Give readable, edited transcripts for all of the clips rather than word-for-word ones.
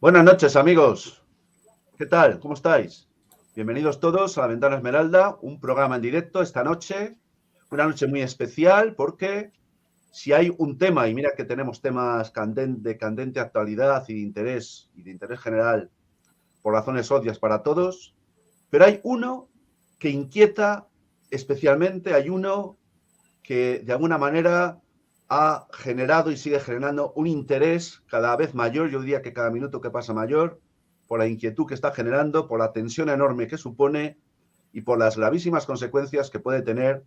Buenas noches, amigos. ¿Qué tal? ¿Cómo estáis? Bienvenidos todos a La Ventana Esmeralda, un programa en directo esta noche. Una noche muy especial porque si hay un tema, y mira que tenemos temas de candente actualidad y de interés general por razones obvias para todos, pero hay uno que inquieta especialmente, hay uno que de alguna manera ha generado y sigue generando un interés cada vez mayor, yo diría que cada minuto que pasa mayor, por la inquietud que está generando, por la tensión enorme que supone y por las gravísimas consecuencias que puede tener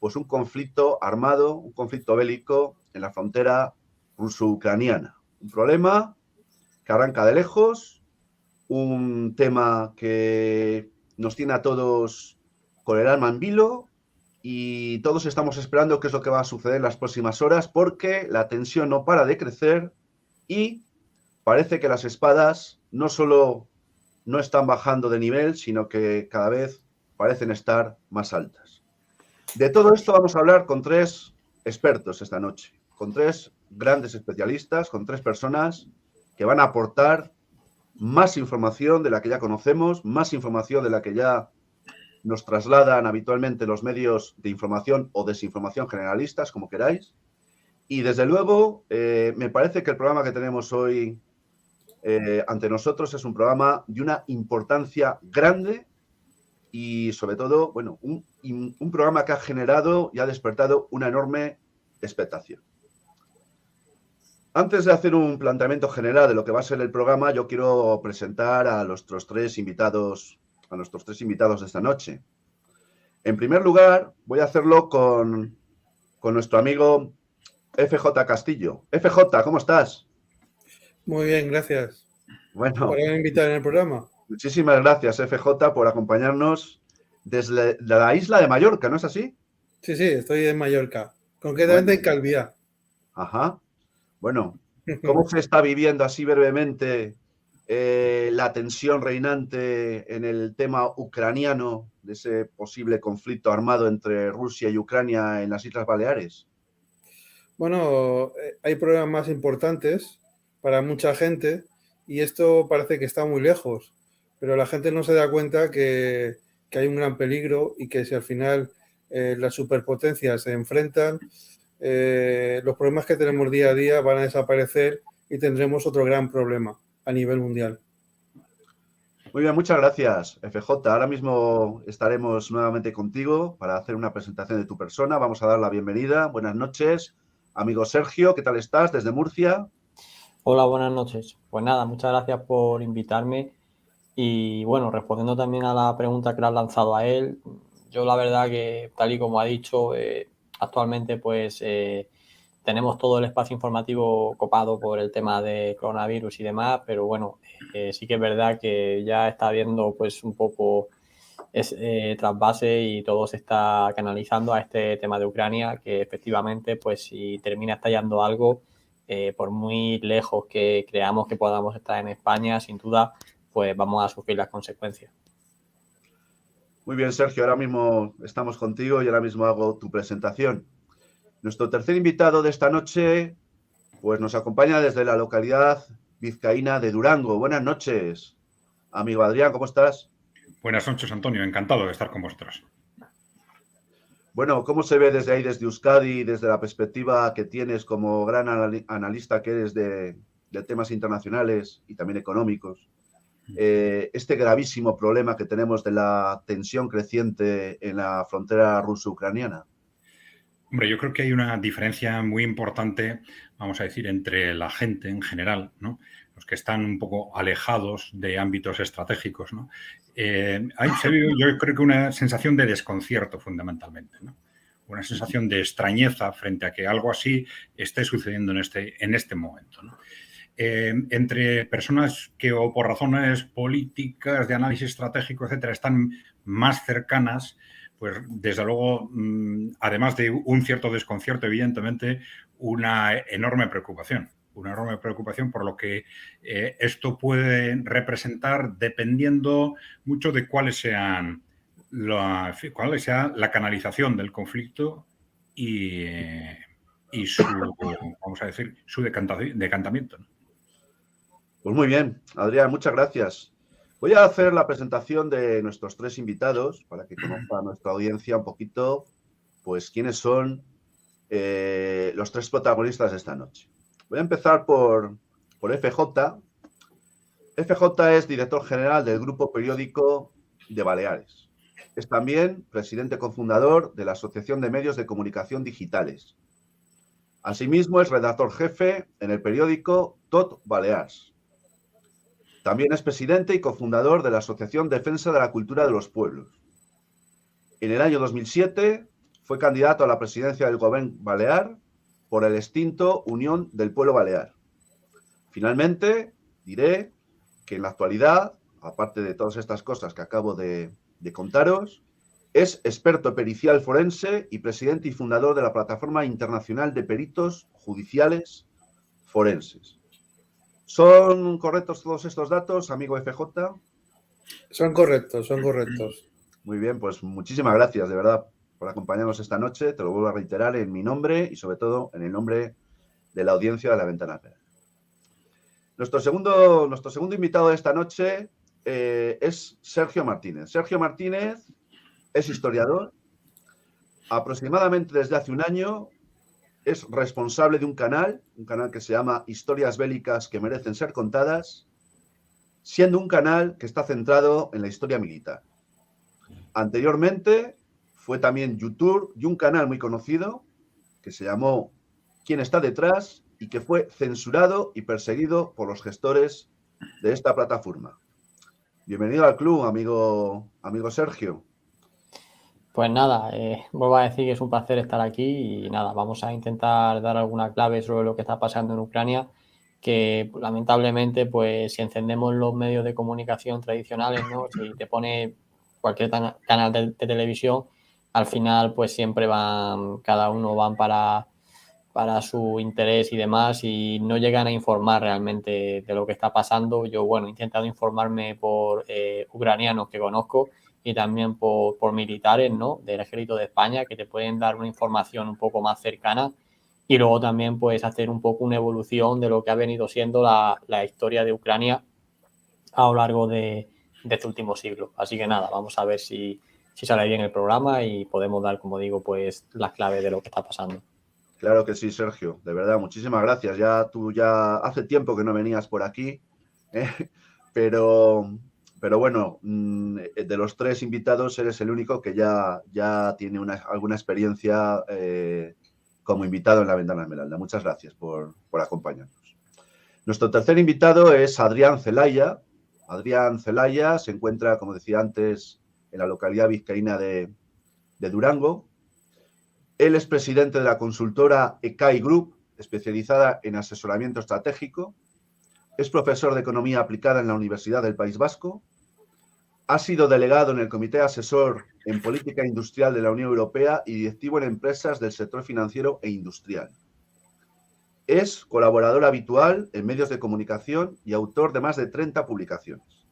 pues un conflicto armado, un conflicto bélico en la frontera ruso-ucraniana. Un problema que arranca de lejos, un tema que nos tiene a todos con el alma en vilo y todos estamos esperando qué es lo que va a suceder en las próximas horas porque la tensión no para de crecer y parece que las espadas no solo no están bajando de nivel, sino que cada vez parecen estar más altas. De todo esto vamos a hablar con tres expertos esta noche, con tres grandes especialistas, con tres personas que van a aportar más información de la que ya conocemos, más información de la que ya nos trasladan habitualmente los medios de información o desinformación generalistas, como queráis. Y desde luego, me parece que el programa que tenemos hoy ante nosotros es un programa de una importancia grande y sobre todo, bueno, un programa que ha generado y ha despertado una enorme expectación. Antes de hacer un planteamiento general de lo que va a ser el programa, yo quiero presentar a nuestros tres invitados de esta noche. En primer lugar, voy a hacerlo con nuestro amigo FJ Castillo. FJ, ¿cómo estás? Muy bien, gracias por Bueno, haberme invitado en el programa. muchísimas gracias, FJ, por acompañarnos desde la isla de Mallorca, ¿no es así? Sí, estoy en Mallorca, concretamente en Bueno, Calviá. ajá. Bueno, ¿cómo se está viviendo así brevemente la tensión reinante en el tema ucraniano de ese posible conflicto armado entre Rusia y Ucrania en las Islas Baleares? Bueno, hay problemas más importantes para mucha gente y esto parece que está muy lejos, pero la gente no se da cuenta que hay un gran peligro y que si al final las superpotencias se enfrentan, los problemas que tenemos día a día van a desaparecer y tendremos otro gran problema a nivel mundial. Muy bien, muchas gracias, FJ. Ahora mismo estaremos nuevamente contigo para hacer una presentación de tu persona. Vamos a dar la bienvenida. Buenas noches, amigo Sergio. ¿Qué tal estás desde Murcia? Hola, buenas noches. Pues nada, muchas gracias por invitarme y bueno, respondiendo también a la pregunta que le has lanzado a él, yo la verdad que tal y como ha dicho, actualmente pues tenemos todo el espacio informativo copado por el tema de coronavirus y demás, pero bueno, sí que es verdad que ya está habiendo pues un poco trasvase y todo se está canalizando a este tema de Ucrania, que efectivamente pues si termina estallando algo, por muy lejos que creamos que podamos estar en España, sin duda, pues vamos a sufrir las consecuencias. Muy bien, Sergio. Ahora mismo estamos contigo y ahora mismo hago tu presentación. Nuestro tercer invitado de esta noche, pues nos acompaña desde la localidad vizcaína de Durango. Buenas noches, amigo Adrián, ¿cómo estás? Buenas noches, Antonio. Encantado de estar con vosotros. Bueno, ¿cómo se ve desde ahí, desde Euskadi, desde la perspectiva que tienes como gran analista que eres de temas internacionales y también económicos? Este gravísimo problema que tenemos de la tensión creciente en la frontera ruso-ucraniana. Hombre, yo creo que hay una diferencia muy importante, vamos a decir, entre la gente en general, ¿no? Los que están un poco alejados de ámbitos estratégicos, ¿no? Yo creo que una sensación de desconcierto fundamentalmente, ¿no? Una sensación de extrañeza frente a que algo así esté sucediendo en este momento, ¿no? Entre personas que o por razones políticas, de análisis estratégico, etcétera, están más cercanas, pues desde luego, además de un cierto desconcierto, evidentemente, una enorme preocupación por lo que esto puede representar dependiendo mucho de cuál sea la canalización del conflicto y su, vamos a decir, su decantamiento, ¿no? Pues muy bien, Adrián, muchas gracias. Voy a hacer la presentación de nuestros tres invitados para que conozca nuestra audiencia un poquito, pues, quiénes son los tres protagonistas de esta noche. Voy a empezar por FJ. FJ es director general del Grupo Periódico de Baleares. Es también presidente cofundador de la Asociación de Medios de Comunicación Digitales. Asimismo, es redactor jefe en el periódico Tot Balears. También es presidente y cofundador de la Asociación Defensa de la Cultura de los Pueblos. En el año 2007 fue candidato a la presidencia del Gobierno Balear por el extinto Unión del Pueblo Balear. Finalmente, diré que en la actualidad, aparte de todas estas cosas que acabo de contaros, es experto pericial forense y presidente y fundador de la Plataforma Internacional de Peritos Judiciales Forenses. ¿Son correctos todos estos datos, amigo FJ? Son correctos, son correctos. Muy bien, pues muchísimas gracias, de verdad, por acompañarnos esta noche. Te lo vuelvo a reiterar en mi nombre y sobre todo en el nombre de la audiencia de La Ventana Esmeralda. Nuestro segundo invitado de esta noche es Sergio Martínez. Sergio Martínez es historiador. Aproximadamente desde hace un año es responsable de un canal que se llama Historias Bélicas que merecen ser contadas, siendo un canal que está centrado en la historia militar. Anteriormente fue también YouTube y un canal muy conocido que se llamó ¿Quién está detrás? Y que fue censurado y perseguido por los gestores de esta plataforma. Bienvenido al club, amigo Sergio. Pues nada, vuelvo a decir que es un placer estar aquí y nada, vamos a intentar dar alguna clave sobre lo que está pasando en Ucrania, que lamentablemente, pues si encendemos los medios de comunicación tradicionales, ¿no? Si te pone cualquier canal de televisión, al final pues siempre cada uno van para su interés y demás y no llegan a informar realmente de lo que está pasando. Yo, bueno, he intentado informarme por ucranianos que conozco y también por militares, ¿no? Del Ejército de España, que te pueden dar una información un poco más cercana y luego también pues hacer un poco una evolución de lo que ha venido siendo la historia de Ucrania a lo largo de este último siglo. Así que nada, vamos a ver si sale bien el programa y podemos dar, como digo, pues las claves de lo que está pasando. Claro que sí, Sergio, de verdad, muchísimas gracias. Tú hace tiempo que no venías por aquí, pero bueno, de los tres invitados eres el único que ya tiene alguna experiencia como invitado en La Ventana Esmeralda. Muchas gracias por acompañarnos. Nuestro tercer invitado es Adrián Celaya. Adrián Celaya se encuentra, como decía antes, en la localidad vizcaína de Durango. Él es presidente de la consultora ECAI Group, especializada en asesoramiento estratégico. Es profesor de Economía Aplicada en la Universidad del País Vasco. Ha sido delegado en el Comité Asesor en Política Industrial de la Unión Europea y directivo en empresas del sector financiero e industrial. Es colaborador habitual en medios de comunicación y autor de más de 30 publicaciones,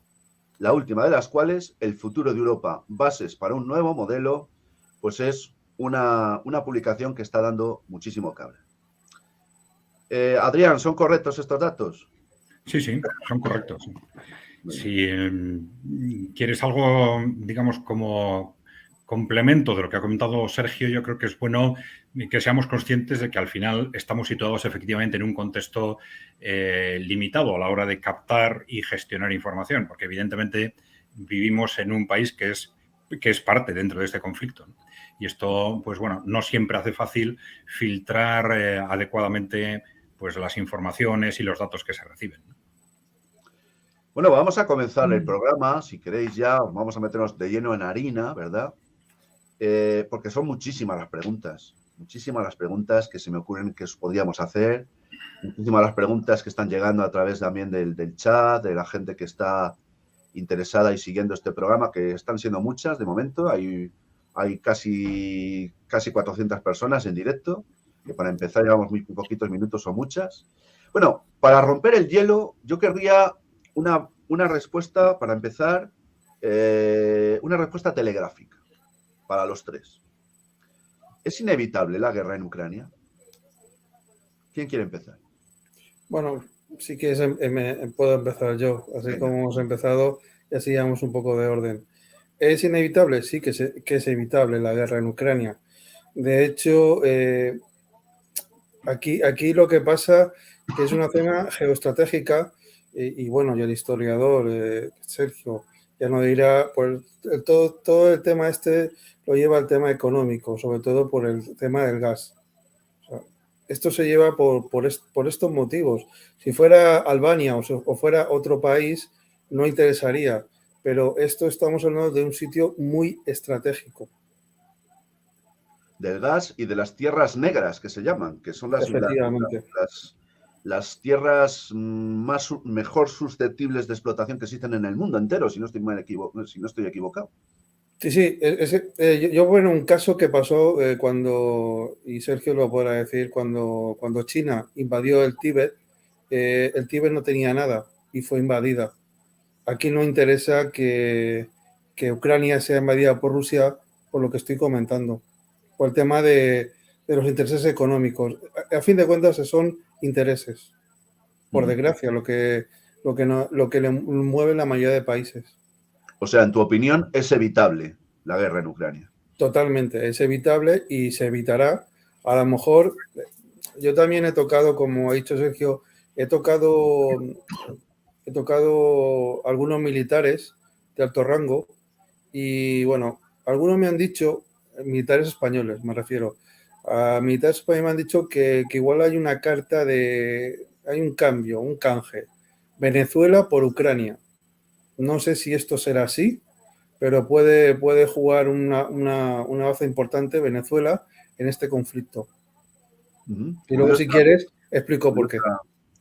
la última de las cuales, El futuro de Europa, bases para un nuevo modelo, pues es una publicación que está dando muchísimo que hablar. Adrián, ¿son correctos estos datos? Sí, son correctos. Si quieres algo, digamos, como complemento de lo que ha comentado Sergio, yo creo que es bueno que seamos conscientes de que al final estamos situados efectivamente en un contexto limitado a la hora de captar y gestionar información, porque evidentemente vivimos en un país que es parte dentro de este conflicto. Y esto, pues bueno, no siempre hace fácil filtrar adecuadamente pues las informaciones y los datos que se reciben. Bueno, vamos a comenzar el programa, si queréis ya, vamos a meternos de lleno en harina, ¿verdad? Porque son muchísimas las preguntas que se me ocurren que os podríamos hacer, muchísimas las preguntas que están llegando a través también del chat, de la gente que está interesada y siguiendo este programa, que están siendo muchas de momento, hay casi 400 personas en directo, que para empezar llevamos muy poquitos minutos o muchas. Bueno, para romper el hielo, yo querría una respuesta, para empezar, una respuesta telegráfica para los tres. ¿Es inevitable la guerra en Ucrania? ¿Quién quiere empezar? Bueno, sí que puedo empezar yo, así Venga. como hemos empezado, y así llevamos un poco de orden. ¿Es inevitable? Sí que es evitable la guerra en Ucrania. De hecho, aquí lo que pasa que es una zona geoestratégica y bueno, y el historiador Sergio ya nos dirá, pues todo el tema este lo lleva el tema económico, sobre todo por el tema del gas. O sea, esto se lleva por estos motivos. Si fuera Albania o fuera otro país, no interesaría, pero esto estamos hablando de un sitio muy estratégico. Del gas y de las tierras negras que se llaman, que son Efectivamente. las tierras mejor susceptibles de explotación que existen en el mundo entero, si no estoy equivocado. Sí, yo bueno, un caso que pasó y Sergio lo podrá decir, cuando China invadió el Tíbet no tenía nada y fue invadida. Aquí no interesa que Ucrania sea invadida por Rusia, por lo que estoy comentando, por el tema de los intereses económicos. A fin de cuentas son intereses, por desgracia, lo que le mueve la mayoría de países. O sea, en tu opinión, es evitable la guerra en Ucrania. Totalmente, es evitable y se evitará. A lo mejor, yo también he tocado, como ha dicho Sergio, he tocado algunos militares de alto rango y bueno, algunos me han dicho, militares españoles me refiero, a militares españoles me han dicho que igual hay una carta hay un cambio, un canje, Venezuela por Ucrania. No sé si esto será así, pero puede jugar una baza importante Venezuela en este conflicto. Y luego, si quieres, explico por qué.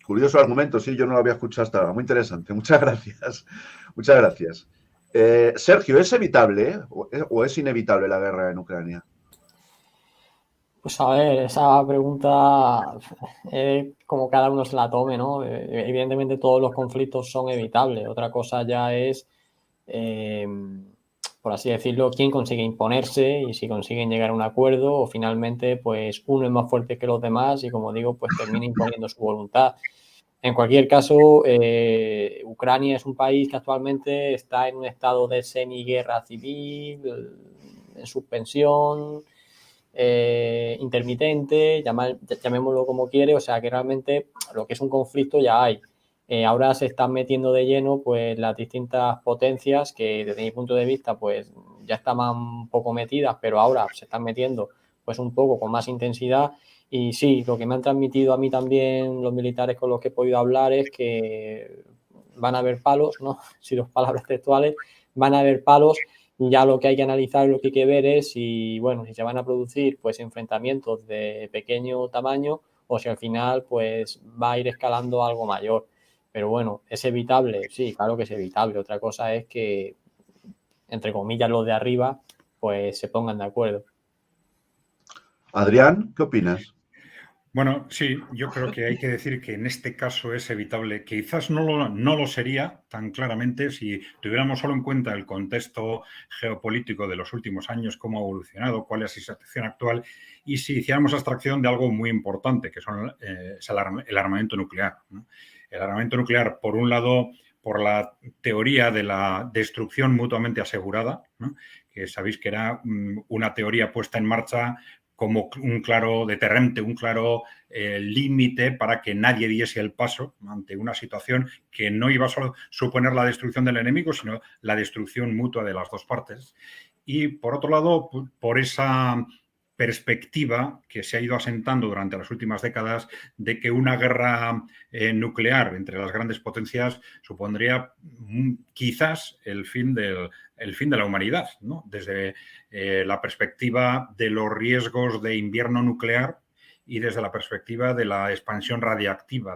Curioso argumento, sí, yo no lo había escuchado hasta ahora. Muy interesante, muchas gracias. Muchas gracias. Sergio, ¿es evitable o es inevitable la guerra en Ucrania? Pues a ver, esa pregunta como cada uno se la tome, ¿no? Evidentemente todos los conflictos son evitables. Otra cosa ya es, por así decirlo, quién consigue imponerse y si consiguen llegar a un acuerdo o finalmente pues uno es más fuerte que los demás y como digo, pues termina imponiendo su voluntad. En cualquier caso, Ucrania es un país que actualmente está en un estado de semiguerra civil, en suspensión, intermitente, llamémoslo como quiere, o sea que realmente lo que es un conflicto ya hay. Ahora se están metiendo de lleno pues las distintas potencias que desde mi punto de vista pues ya estaban un poco metidas, pero ahora se están metiendo pues un poco con más intensidad. Y sí, lo que me han transmitido a mí también los militares con los que he podido hablar es que van a haber palos, ¿no? Si dos palabras textuales, van a haber palos. Ya lo que hay que analizar, lo que hay que ver es si, bueno, si se van a producir pues enfrentamientos de pequeño tamaño o si al final pues va a ir escalando algo mayor. Pero bueno, ¿es evitable? Sí, claro que es evitable. Otra cosa es que, entre comillas, los de arriba pues se pongan de acuerdo. Adrián, ¿qué opinas? Bueno, sí, yo creo que hay que decir que en este caso es evitable. Quizás no lo sería tan claramente si tuviéramos solo en cuenta el contexto geopolítico de los últimos años, cómo ha evolucionado, cuál es la situación actual, y si hiciéramos abstracción de algo muy importante, que es el armamento nuclear, ¿no? El armamento nuclear, por un lado, por la teoría de la destrucción mutuamente asegurada, ¿no? Que sabéis que era una teoría puesta en marcha como un claro deterrente, un claro límite para que nadie diese el paso ante una situación que no iba a solo suponer la destrucción del enemigo, sino la destrucción mutua de las dos partes. Y por otro lado, por esa perspectiva que se ha ido asentando durante las últimas décadas de que una guerra nuclear entre las grandes potencias supondría quizás el fin de la humanidad, ¿no? Desde la perspectiva de los riesgos de invierno nuclear y desde la perspectiva de la expansión radiactiva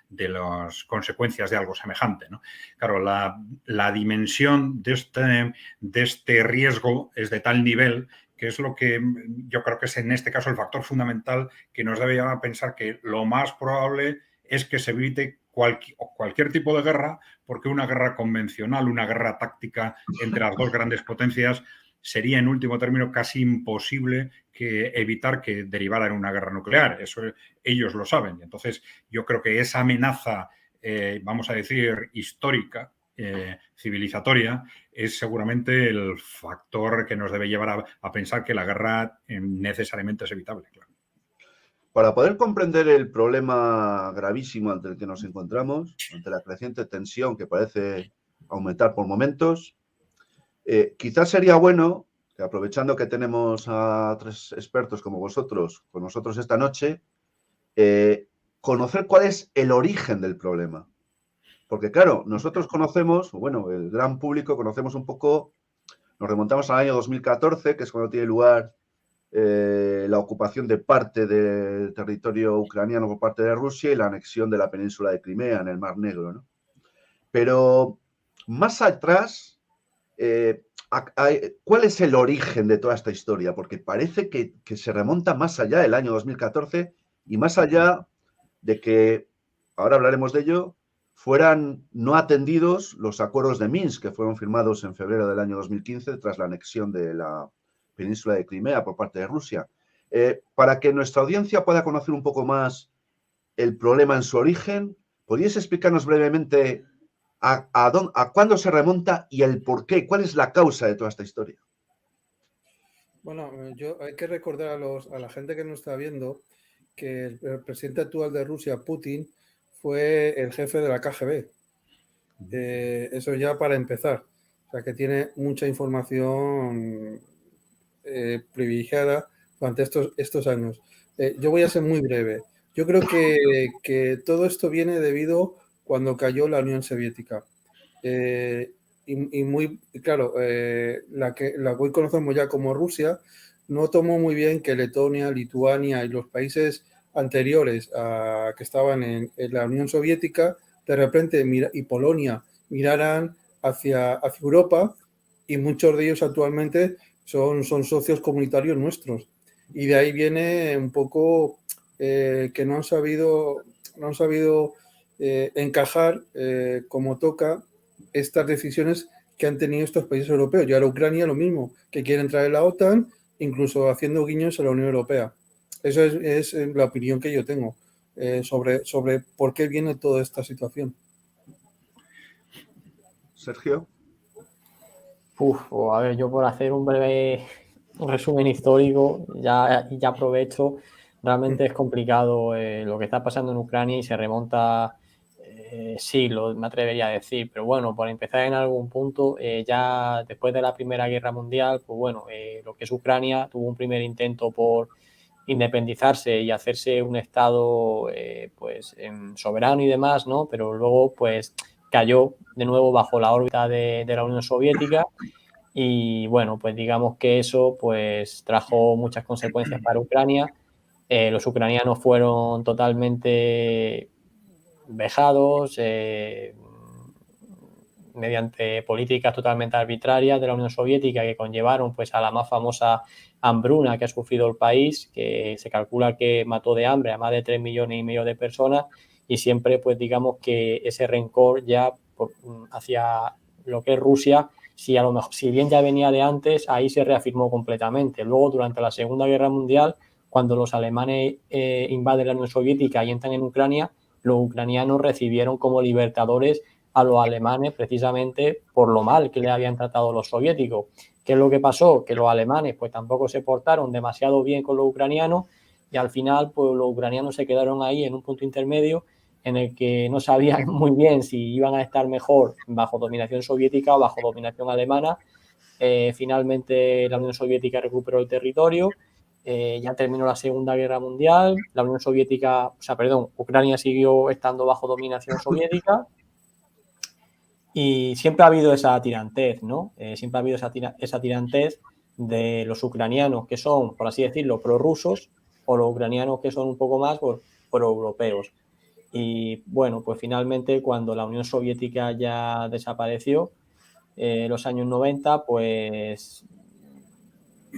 de las consecuencias de algo semejante, ¿no? Claro, la dimensión de este riesgo es de tal nivel que es lo que yo creo que es en este caso el factor fundamental que nos debe llevar a pensar que lo más probable es que se evite cualquier tipo de guerra, porque una guerra convencional, una guerra táctica entre las dos grandes potencias sería en último término casi imposible evitar que derivara en una guerra nuclear. Eso ellos lo saben. Entonces, yo creo que esa amenaza, vamos a decir, histórica, civilizatoria, es seguramente el factor que nos debe llevar a pensar que la guerra necesariamente es evitable. Claro. Para poder comprender el problema gravísimo ante el que nos encontramos, ante la creciente tensión que parece aumentar por momentos, quizás sería bueno, que aprovechando que tenemos a 3 expertos como vosotros con nosotros esta noche, conocer cuál es el origen del problema. Porque claro, nosotros conocemos, bueno, el gran público conocemos un poco, nos remontamos al año 2014, que es cuando tiene lugar la ocupación de parte del territorio ucraniano por parte de Rusia y la anexión de la península de Crimea en el Mar Negro, ¿no? Pero más atrás, ¿cuál es el origen de toda esta historia? Porque parece que se remonta más allá del año 2014 y más allá de que, ahora hablaremos de ello, fueran no atendidos los acuerdos de Minsk que fueron firmados en febrero del año 2015 tras la anexión de la península de Crimea por parte de Rusia. Para que nuestra audiencia pueda conocer un poco más el problema en su origen, ¿podríais explicarnos brevemente a cuándo se remonta y el por qué? ¿Cuál es la causa de toda esta historia? Bueno, hay que recordar a la gente que nos está viendo que el presidente actual de Rusia, Putin, fue el jefe de la KGB. Eso ya para empezar. O sea, que tiene mucha información privilegiada durante estos años. Yo voy a ser muy breve. Yo creo que todo esto viene debido cuando cayó la Unión Soviética. Y muy claro, la que hoy conocemos ya como Rusia, no tomó muy bien que Letonia, Lituania y los países anteriores que estaban en la Unión Soviética, de repente, y Polonia, miraran hacia Europa, y muchos de ellos actualmente son socios comunitarios nuestros. Y de ahí viene un poco que no han sabido encajar como toca estas decisiones que han tenido estos países europeos. Y ahora Ucrania lo mismo, que quiere entrar en la OTAN, incluso haciendo guiños a la Unión Europea. Esa es la opinión que yo tengo sobre por qué viene toda esta situación. Sergio. A ver, yo por hacer un breve resumen histórico, ya aprovecho, realmente es complicado lo que está pasando en Ucrania y se remonta siglos, me atrevería a decir, pero bueno, por empezar en algún punto, ya después de la Primera Guerra Mundial, pues bueno, lo que es Ucrania tuvo un primer intento por independizarse y hacerse un estado pues soberano y demás, ¿no? Pero luego pues cayó de nuevo bajo la órbita de la Unión Soviética y bueno, pues digamos que eso pues trajo muchas consecuencias para Ucrania. Los ucranianos fueron totalmente vejados mediante políticas totalmente arbitrarias de la Unión Soviética que conllevaron pues a la más famosa hambruna que ha sufrido el país, que se calcula que mató de hambre a más de 3,5 millones de personas, y siempre pues digamos que ese rencor ya hacia lo que es Rusia, si bien ya venía de antes, ahí se reafirmó completamente. Luego, durante la Segunda Guerra Mundial, cuando los alemanes invaden la Unión Soviética y entran en Ucrania, los ucranianos recibieron como libertadores a los alemanes precisamente por lo mal que le habían tratado los soviéticos. ¿Qué es lo que pasó? Que los alemanes pues tampoco se portaron demasiado bien con los ucranianos y al final pues los ucranianos se quedaron ahí en un punto intermedio en el que no sabían muy bien si iban a estar mejor bajo dominación soviética o bajo dominación alemana. Finalmente la Unión Soviética recuperó el territorio, ya terminó la Segunda Guerra Mundial, la Unión Soviética, Ucrania siguió estando bajo dominación soviética. Y siempre ha habido esa tirantez, ¿no? Siempre ha habido esa tirantez de los ucranianos que son, por así decirlo, prorrusos, o los ucranianos que son un poco más proeuropeos. Y bueno, pues finalmente cuando la Unión Soviética ya desapareció, los años 90, pues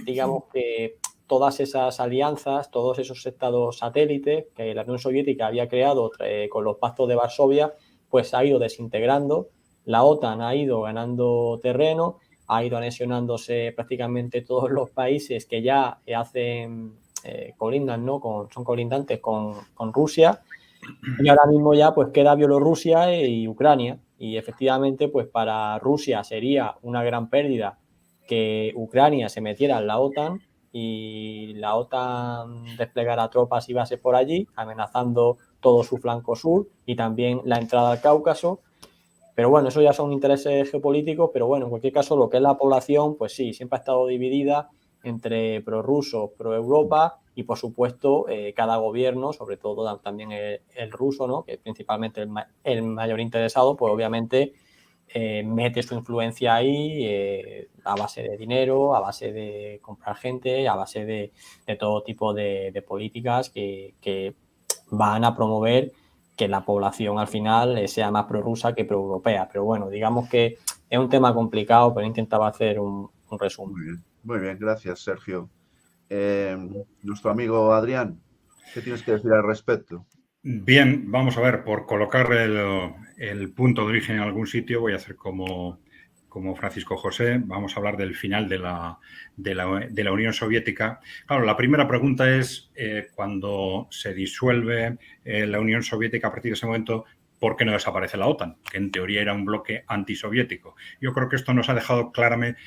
digamos que todas esas alianzas, todos esos estados satélites que la Unión Soviética había creado con los pactos de Varsovia, pues ha ido desintegrando. La OTAN ha ido ganando terreno ha ido anexionándose prácticamente todos los países que ya hacen colindan, ¿no? Son colindantes con Rusia, y ahora mismo ya pues queda Bielorrusia y Ucrania, y efectivamente pues para Rusia sería una gran pérdida que Ucrania se metiera en la OTAN y la OTAN desplegara tropas y bases por allí, amenazando todo su flanco sur y también la entrada al Cáucaso. Pero bueno, eso ya son intereses geopolíticos, pero bueno, en cualquier caso, lo que es la población, pues sí, siempre ha estado dividida entre prorrusos, pro-Europa y, por supuesto, cada gobierno, sobre todo también el ruso, ¿no? Que es principalmente el mayor interesado, pues obviamente mete su influencia ahí a base de dinero, a base de comprar gente, a base de todo tipo de políticas que van a promover que la población al final sea más prorrusa que proeuropea. Pero bueno, digamos que es un tema complicado, pero intentaba hacer un resumen. Muy bien, gracias, Sergio. Nuestro amigo Adrián, ¿qué tienes que decir al respecto? Bien, vamos a ver, por colocar el punto de origen en algún sitio, voy a hacer como Francisco José, vamos a hablar del final de la Unión Soviética. Claro, la primera pregunta es, cuando se disuelve la Unión Soviética, a partir de ese momento, ¿por qué no desaparece la OTAN? Que en teoría era un bloque antisoviético. Yo creo que esto nos ha dejado claramente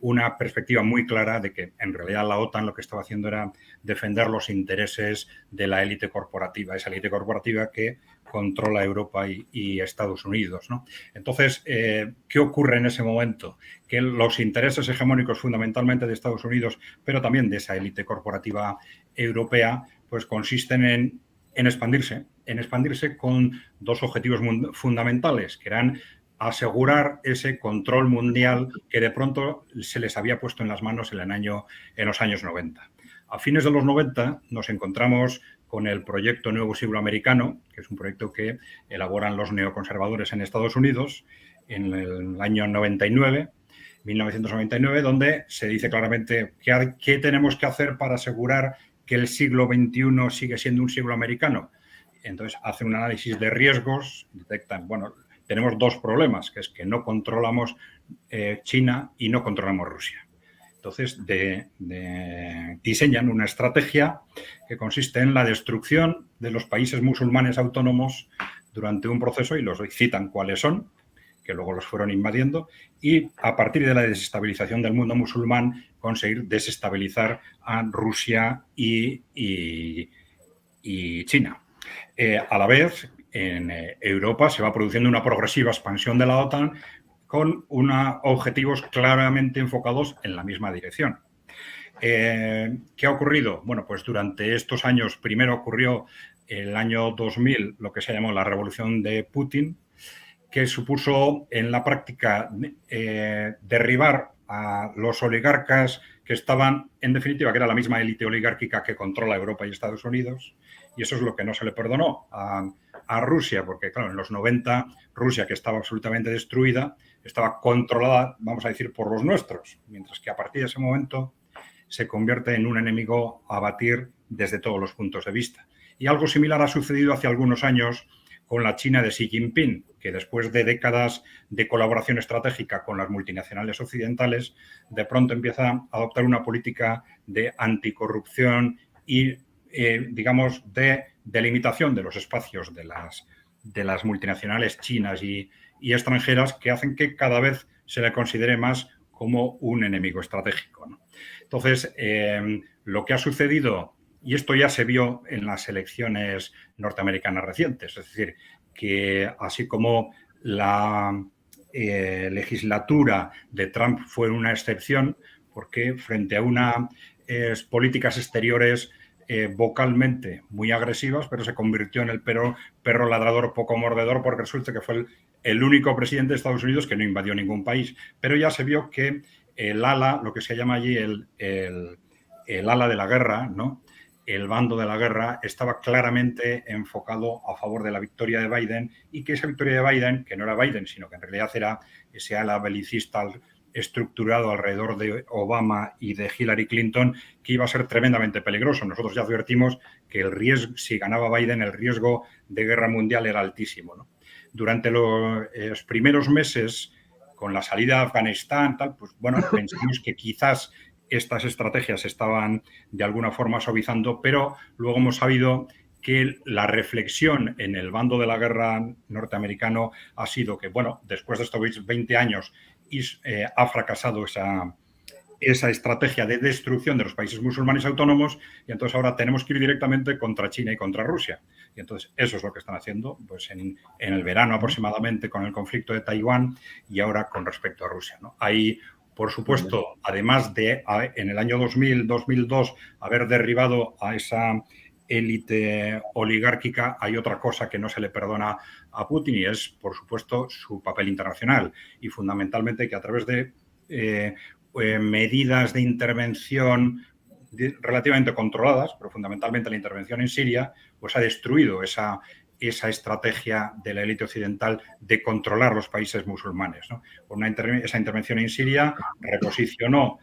una perspectiva muy clara de que en realidad la OTAN lo que estaba haciendo era defender los intereses de la élite corporativa, esa élite corporativa que controla Europa y Estados Unidos, ¿no? Entonces, ¿qué ocurre en ese momento? Que los intereses hegemónicos fundamentalmente de Estados Unidos, pero también de esa élite corporativa europea, pues consisten en expandirse con dos objetivos fundamentales, que eran asegurar ese control mundial que de pronto se les había puesto en las manos en los años 90. A fines de los 90 nos encontramos con el proyecto Nuevo Siglo Americano, que es un proyecto que elaboran los neoconservadores en Estados Unidos en el año 1999, donde se dice claramente qué tenemos que hacer para asegurar que el siglo XXI sigue siendo un siglo americano. Entonces hacen un análisis de riesgos, detectan, bueno, tenemos dos problemas, que es que no controlamos China y no controlamos Rusia. Entonces diseñan una estrategia que consiste en la destrucción de los países musulmanes autónomos durante un proceso, y los citan cuáles son, que luego los fueron invadiendo, y a partir de la desestabilización del mundo musulmán conseguir desestabilizar a Rusia y China. A la vez, en Europa se va produciendo una progresiva expansión de la OTAN con objetivos claramente enfocados en la misma dirección. ¿Qué ha ocurrido? Bueno, pues durante estos años, primero ocurrió el año 2000 lo que se llamó la revolución de Putin, que supuso en la práctica derribar a los oligarcas que estaban, en definitiva, que era la misma élite oligárquica que controla Europa y Estados Unidos, y eso es lo que no se le perdonó a Rusia, porque claro, en los 90 Rusia, que estaba absolutamente destruida, estaba controlada, vamos a decir, por los nuestros, mientras que a partir de ese momento se convierte en un enemigo a batir desde todos los puntos de vista. Y algo similar ha sucedido hace algunos años con la China de Xi Jinping, que después de décadas de colaboración estratégica con las multinacionales occidentales, de pronto empieza a adoptar una política de anticorrupción y, digamos, de delimitación de los espacios de las multinacionales chinas y extranjeras, que hacen que cada vez se le considere más como un enemigo estratégico, ¿no? Entonces, lo que ha sucedido, y esto ya se vio en las elecciones norteamericanas recientes, es decir, que así como la legislatura de Trump fue una excepción, porque frente a unas políticas exteriores vocalmente muy agresivas, pero se convirtió en el perro ladrador poco mordedor, porque resulta que fue el único presidente de Estados Unidos que no invadió ningún país. Pero ya se vio que el ala, lo que se llama allí el ala de la guerra, ¿no? El bando de la guerra, estaba claramente enfocado a favor de la victoria de Biden, y que esa victoria de Biden, que no era Biden, sino que en realidad era ese ala belicista estructurado alrededor de Obama y de Hillary Clinton, que iba a ser tremendamente peligroso. Nosotros ya advertimos que el riesgo, si ganaba Biden, el riesgo de guerra mundial era altísimo, ¿no? Durante los primeros meses con la salida de Afganistán, tal, pues bueno, pensamos que quizás estas estrategias se estaban de alguna forma suavizando, pero luego hemos sabido que la reflexión en el bando de la guerra norteamericano ha sido que, bueno, después de estos 20 años ha fracasado esa estrategia de destrucción de los países musulmanes autónomos, y entonces ahora tenemos que ir directamente contra China y contra Rusia. Y entonces eso es lo que están haciendo pues en el verano aproximadamente con el conflicto de Taiwán y ahora con respecto a Rusia, ¿no? Ahí, por supuesto, además de en el año 2000-2002 haber derribado a esa élite oligárquica, hay otra cosa que no se le perdona a Putin y es, por supuesto, su papel internacional y fundamentalmente que a través de medidas de intervención relativamente controladas, pero fundamentalmente la intervención en Siria, pues ha destruido esa estrategia de la élite occidental de controlar los países musulmanes, ¿no? Esa intervención en Siria reposicionó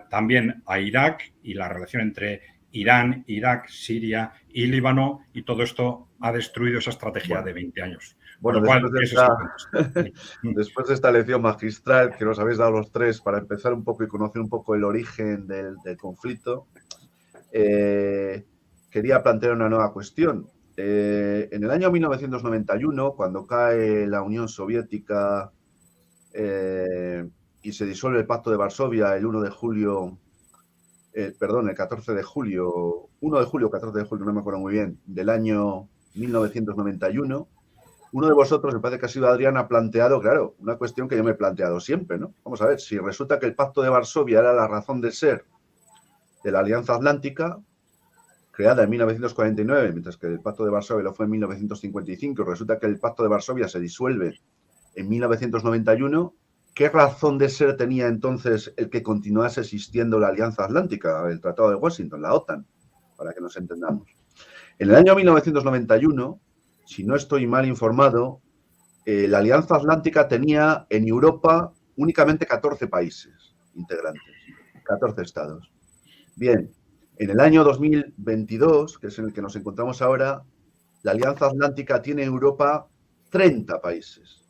también a Irak y la relación entre Irán, Irak, Siria y Líbano, y todo esto ha destruido esa estrategia de 20 años. Bueno, después de esta lección magistral que nos habéis dado los tres para empezar un poco y conocer un poco el origen del conflicto, quería plantear una nueva cuestión. En el año 1991, cuando cae la Unión Soviética y se disuelve el Pacto de Varsovia el 1 de julio, el 14 de julio, 1 de julio, 14 de julio, no me acuerdo muy bien, del año 1991, uno de vosotros, me parece que ha sido Adrián, ha planteado, claro, una cuestión que yo me he planteado siempre, ¿no? Vamos a ver, si resulta que el Pacto de Varsovia era la razón de ser de la Alianza Atlántica, creada en 1949, mientras que el Pacto de Varsovia lo fue en 1955, y resulta que el Pacto de Varsovia se disuelve en 1991, ¿qué razón de ser tenía entonces el que continuase existiendo la Alianza Atlántica, el Tratado de Washington, la OTAN, para que nos entendamos? En el año 1991, si no estoy mal informado, la Alianza Atlántica tenía en Europa únicamente 14 países integrantes, 14 estados. Bien, en el año 2022, que es en el que nos encontramos ahora, la Alianza Atlántica tiene en Europa 30 países,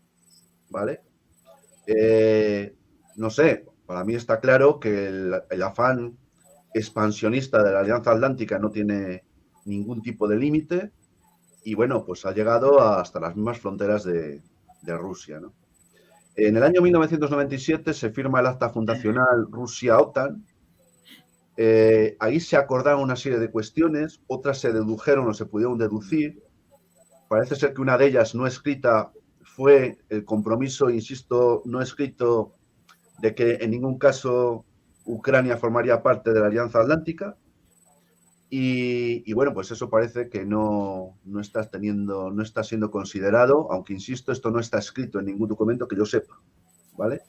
¿vale? No sé, para mí está claro que el afán expansionista de la Alianza Atlántica no tiene ningún tipo de límite y, bueno, pues ha llegado hasta las mismas fronteras de Rusia, ¿no? En el año 1997 se firma el acta fundacional Rusia-OTAN. Ahí se acordaron una serie de cuestiones, otras se dedujeron o se pudieron deducir. Parece ser que una de ellas no escrita fue el compromiso, insisto, no escrito de que en ningún caso Ucrania formaría parte de la Alianza Atlántica. Y bueno, pues eso parece que no está siendo considerado, aunque insisto, esto no está escrito en ningún documento que yo sepa, ¿vale?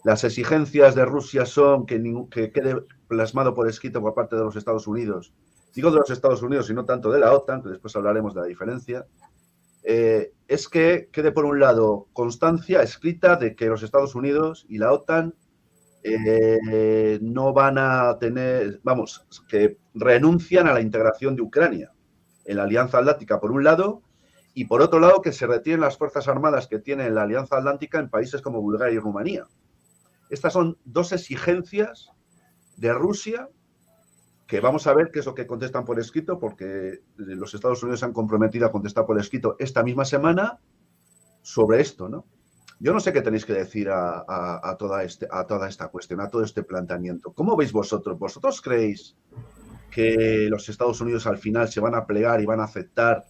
Las exigencias de Rusia son que quede plasmado por escrito por parte de los Estados Unidos. Digo de los Estados Unidos y no tanto de la OTAN, que después hablaremos de la diferencia. Es que quede por un lado constancia escrita de que los Estados Unidos y la OTAN no van a tener, vamos, que renuncian a la integración de Ucrania en la Alianza Atlántica por un lado, y por otro lado que se retiren las fuerzas armadas que tiene la Alianza Atlántica en países como Bulgaria y Rumanía. Estas son dos exigencias de Rusia que vamos a ver qué es lo que contestan por escrito, porque los Estados Unidos se han comprometido a contestar por escrito esta misma semana sobre esto, ¿no? Yo no sé qué tenéis que decir a toda esta cuestión, a todo este planteamiento. ¿Cómo veis vosotros? ¿Vosotros creéis que los Estados Unidos al final se van a plegar y van a aceptar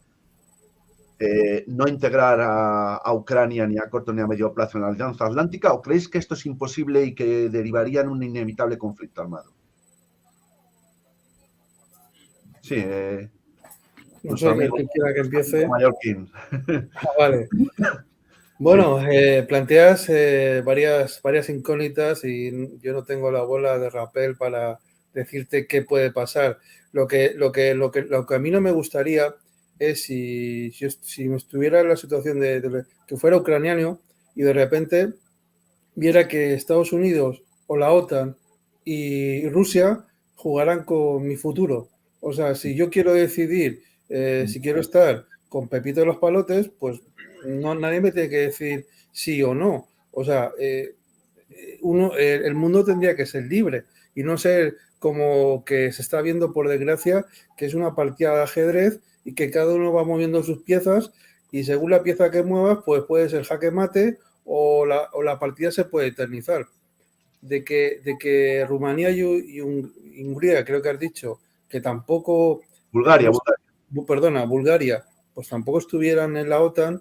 no integrar a Ucrania ni a corto ni a medio plazo en la Alianza Atlántica? ¿O creéis que esto es imposible y que derivaría en un inevitable conflicto armado? Sí, no sé, quien quiera que empiece. Mallorquín. Vale. Bueno, planteas varias incógnitas y yo no tengo la bola de papel para decirte qué puede pasar. Lo que a mí no me gustaría es si me estuviera en la situación de que fuera ucraniano y de repente viera que Estados Unidos o la OTAN y Rusia jugaran con mi futuro. O sea, si yo quiero decidir si quiero estar con Pepito de los Palotes, pues no, nadie me tiene que decir sí o no. O sea, el mundo tendría que ser libre y no ser como que se está viendo, por desgracia, que es una partida de ajedrez y que cada uno va moviendo sus piezas y según la pieza que muevas, pues puede ser jaque mate o la partida se puede eternizar. De que Rumanía y Hungría, creo que has dicho, que tampoco... Bulgaria. Perdona, Bulgaria, pues tampoco estuvieran en la OTAN,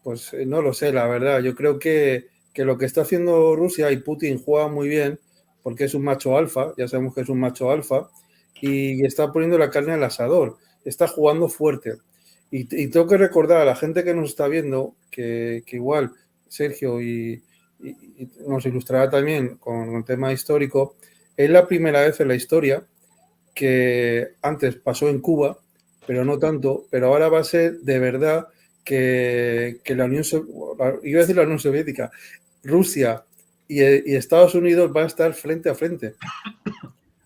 pues no lo sé, la verdad. Yo creo que lo que está haciendo Rusia y Putin juega muy bien, porque es un macho alfa, ya sabemos que es un macho alfa, y está poniendo la carne al asador, está jugando fuerte. Y tengo que recordar a la gente que nos está viendo que igual Sergio y nos ilustrará también con el tema histórico, es la primera vez en la historia que antes pasó en Cuba, pero no tanto, pero ahora va a ser de verdad que la Unión Soviética, Rusia y Estados Unidos van a estar frente a frente.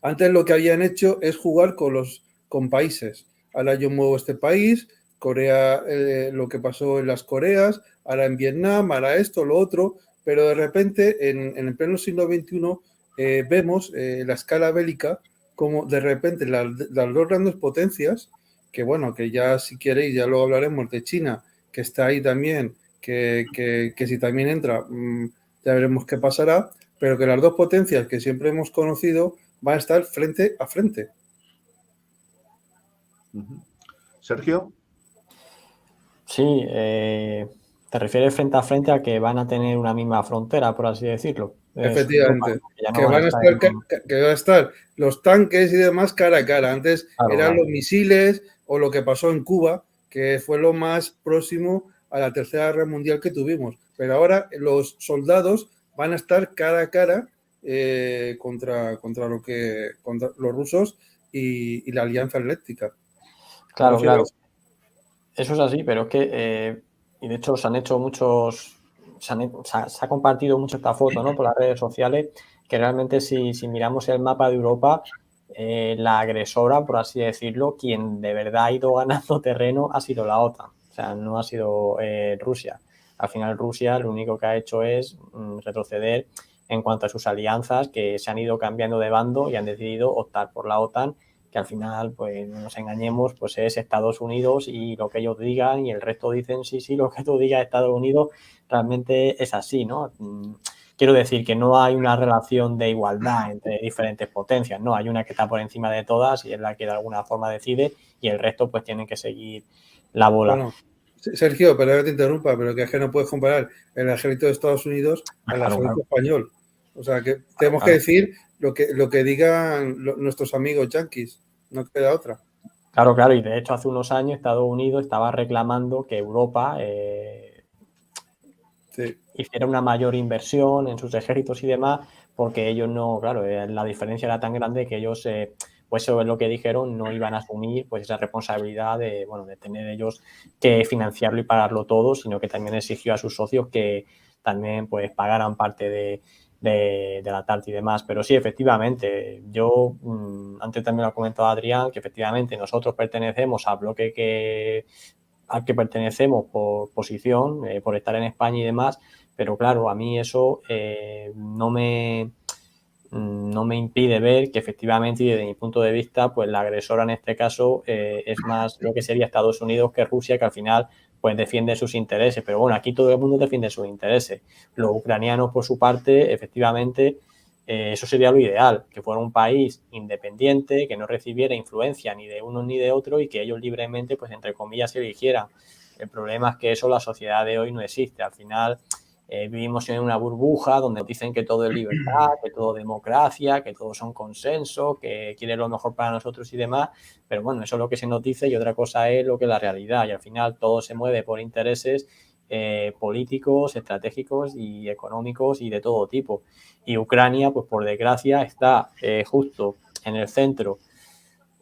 Antes lo que habían hecho es jugar con países. Ahora yo muevo este país, Corea, lo que pasó en las Coreas, ahora en Vietnam, ahora esto, lo otro, pero de repente en el pleno siglo XXI vemos la escala bélica como de repente las dos grandes potencias, que bueno, que ya si queréis ya luego hablaremos de China, que está ahí también, que si también entra ya veremos qué pasará, pero que las dos potencias que siempre hemos conocido van a estar frente a frente. Sergio. Sí, te refieres frente a frente a que van a tener una misma frontera, por así decirlo. Efectivamente, que van a estar los tanques y demás cara a cara. Antes eran los misiles o lo que pasó en Cuba, que fue lo más próximo a la Tercera Guerra Mundial que tuvimos. Pero ahora los soldados van a estar cara a cara contra los rusos y la Alianza Atlética. Claro. Eso es así, pero es que, y de hecho se han hecho muchos, se ha compartido mucho esta foto, ¿no?, por las redes sociales, que realmente si miramos el mapa de Europa, la agresora, por así decirlo, quien de verdad ha ido ganando terreno ha sido la OTAN, o sea, no ha sido Rusia. Al final Rusia lo único que ha hecho es retroceder en cuanto a sus alianzas, que se han ido cambiando de bando y han decidido optar por la OTAN, que al final, pues no nos engañemos, pues es Estados Unidos y lo que ellos digan y el resto dicen sí, lo que tú digas Estados Unidos realmente es así, ¿no? Quiero decir que no hay una relación de igualdad entre diferentes potencias, no, hay una que está por encima de todas y es la que de alguna forma decide y el resto pues tienen que seguir la bola. Bueno, Sergio, perdón que te interrumpa, pero que es que no puedes comparar el ejército de Estados Unidos al ejército español. O sea, que tenemos que decir lo que digan nuestros amigos yanquis, no queda otra. Claro, y de hecho hace unos años Estados Unidos estaba reclamando que Europa hiciera una mayor inversión en sus ejércitos y demás, porque ellos no, claro, la diferencia era tan grande que ellos, pues eso es lo que dijeron, no iban a asumir pues esa responsabilidad de tener ellos que financiarlo y pagarlo todo, sino que también exigió a sus socios que también pues pagaran parte de la tarta y demás. Pero sí, efectivamente, yo antes también lo ha comentado Adrián, que efectivamente nosotros pertenecemos al bloque al que pertenecemos por posición, por estar en España y demás, pero claro, a mí eso no me impide ver que efectivamente, y desde mi punto de vista, pues la agresora en este caso es más lo que sería Estados Unidos que Rusia, que al final pues defiende sus intereses, pero bueno, aquí todo el mundo defiende sus intereses. Los ucranianos, por su parte, efectivamente, eso sería lo ideal, que fuera un país independiente, que no recibiera influencia ni de uno ni de otro y que ellos libremente, pues entre comillas, se eligieran. El problema es que eso la sociedad de hoy no existe. Al final vivimos en una burbuja donde dicen que todo es libertad, que todo es democracia, que todo son consensos, que quieren lo mejor para nosotros y demás, pero bueno, eso es lo que se nos dice y otra cosa es lo que es la realidad y al final todo se mueve por intereses políticos, estratégicos y económicos y de todo tipo. Y Ucrania, pues por desgracia, está justo en el centro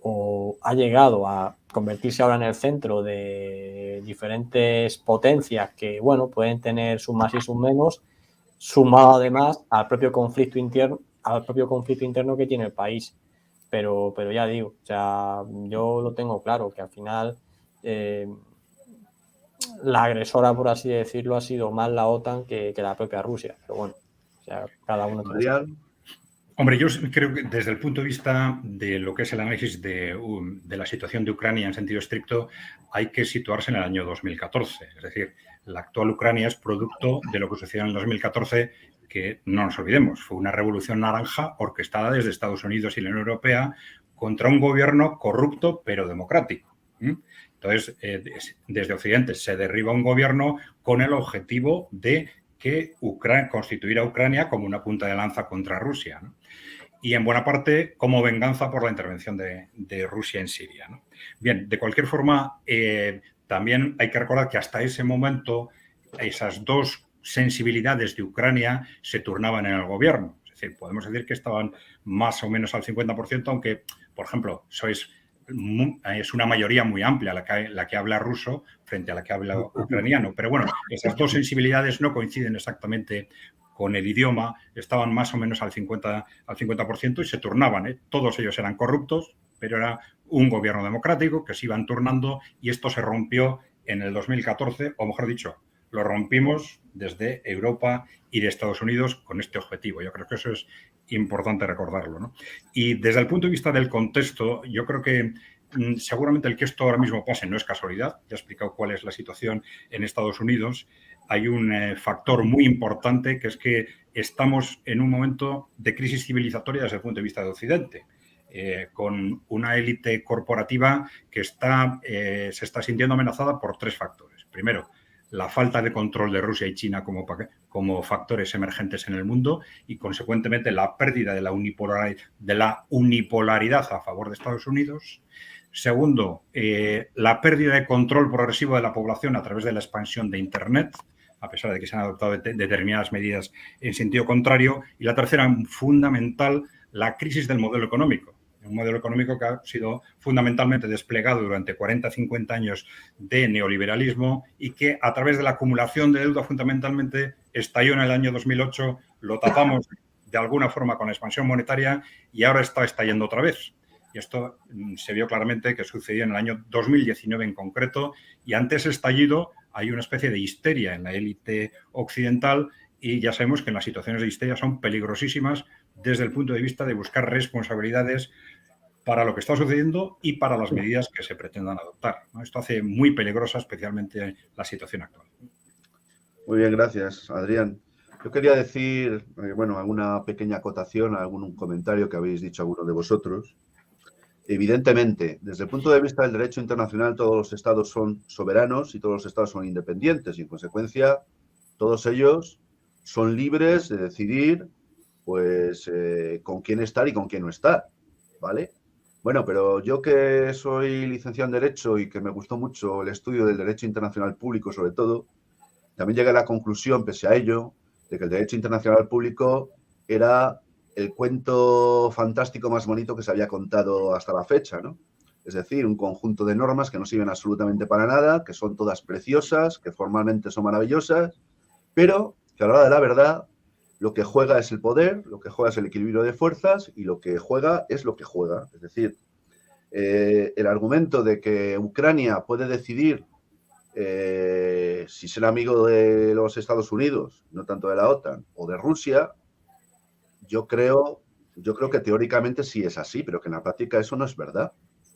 o ha llegado a convertirse ahora en el centro de diferentes potencias que, bueno, pueden tener sus más y sus menos, sumado además al propio conflicto interno que tiene el país. Pero ya digo, o sea, yo lo tengo claro, que al final la agresora, por así decirlo, ha sido más la OTAN que la propia Rusia. Pero bueno, o sea, cada uno tiene su... Adrián. Hombre, yo creo que desde el punto de vista de lo que es el análisis de la situación de Ucrania en sentido estricto, hay que situarse en el año 2014. Es decir, la actual Ucrania es producto de lo que sucedió en el 2014, que no nos olvidemos, fue una revolución naranja orquestada desde Estados Unidos y la Unión Europea contra un gobierno corrupto pero democrático. Entonces, desde Occidente se derriba un gobierno con el objetivo de que constituir a Ucrania como una punta de lanza contra Rusia, ¿no? Y en buena parte como venganza por la intervención de Rusia en Siria, ¿no? Bien, de cualquier forma, también hay que recordar que hasta ese momento esas dos sensibilidades de Ucrania se turnaban en el gobierno. Es decir, podemos decir que estaban más o menos al 50%, aunque, por ejemplo, es una mayoría muy amplia la que habla ruso frente a la que habla ucraniano. Pero bueno, esas dos sensibilidades no coinciden exactamente con el idioma, estaban más o menos al 50% y se turnaban, ¿eh? Todos ellos eran corruptos, pero era un gobierno democrático que se iban turnando y esto se rompió en el 2014, o mejor dicho, lo rompimos desde Europa y de Estados Unidos con este objetivo. Yo creo que eso es importante recordarlo, ¿no? Y desde el punto de vista del contexto, yo creo que seguramente el que esto ahora mismo pase no es casualidad. Ya he explicado cuál es la situación en Estados Unidos. Hay un factor muy importante, que es que estamos en un momento de crisis civilizatoria desde el punto de vista de Occidente, con una élite corporativa que se está sintiendo amenazada por tres factores. Primero, la falta de control de Rusia y China como factores emergentes en el mundo y, consecuentemente, la pérdida de la unipolaridad a favor de Estados Unidos. Segundo, la pérdida de control progresivo de la población a través de la expansión de Internet, a pesar de que se han adoptado determinadas medidas en sentido contrario. Y la tercera, fundamental, la crisis del modelo económico. Un modelo económico que ha sido fundamentalmente desplegado durante 40-50 años de neoliberalismo y que a través de la acumulación de deuda fundamentalmente estalló en el año 2008, lo tapamos de alguna forma con la expansión monetaria y ahora está estallando otra vez. Y esto se vio claramente que sucedió en el año 2019 en concreto, y ante ese estallido hay una especie de histeria en la élite occidental y ya sabemos que las situaciones de histeria son peligrosísimas desde el punto de vista de buscar responsabilidades para lo que está sucediendo y para las medidas que se pretendan adoptar, ¿no? Esto hace muy peligrosa especialmente la situación actual. Muy bien, gracias, Adrián. Yo quería decir, bueno, alguna pequeña acotación, algún comentario que habéis dicho algunos de vosotros. Evidentemente, desde el punto de vista del derecho internacional, todos los estados son soberanos y todos los estados son independientes y, en consecuencia, todos ellos son libres de decidir, pues, con quién estar y con quién no estar, ¿vale? Bueno, pero yo, que soy licenciado en Derecho y que me gustó mucho el estudio del derecho internacional público, sobre todo, también llegué a la conclusión, pese a ello, de que el derecho internacional público era el cuento fantástico más bonito que se había contado hasta la fecha, ¿no? Es decir, un conjunto de normas que no sirven absolutamente para nada, que son todas preciosas, que formalmente son maravillosas, pero que a la hora de la verdad lo que juega es el poder, lo que juega es el equilibrio de fuerzas y lo que juega es lo que juega. Es decir, el argumento de que Ucrania puede decidir si ser amigo de los Estados Unidos, no tanto de la OTAN, o de Rusia, yo creo que teóricamente sí es así, pero que en la práctica eso no es verdad.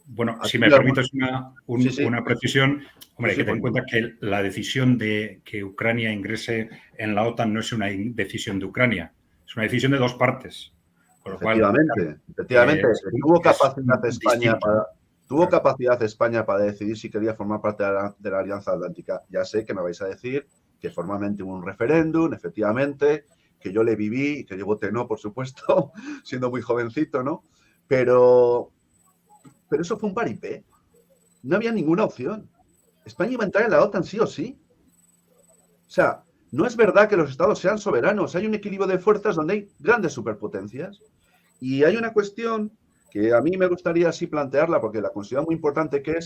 Bueno, si me permites una precisión, hombre, hay que tener en cuenta que la decisión de que Ucrania ingrese en la OTAN no es una decisión de Ucrania, es una decisión de dos partes. Con lo efectivamente, tuvo capacidad España para decidir si quería formar parte de la Alianza Atlántica. Ya sé que me vais a decir que formalmente hubo un referéndum, efectivamente, que yo le viví y que yo voté no, por supuesto, siendo muy jovencito, ¿no? Pero eso fue un paripé. No había ninguna opción. España iba a entrar en la OTAN sí o sí. O sea, no es verdad que los estados sean soberanos. Hay un equilibrio de fuerzas donde hay grandes superpotencias. Y hay una cuestión que a mí me gustaría así plantearla, porque la considero muy importante, que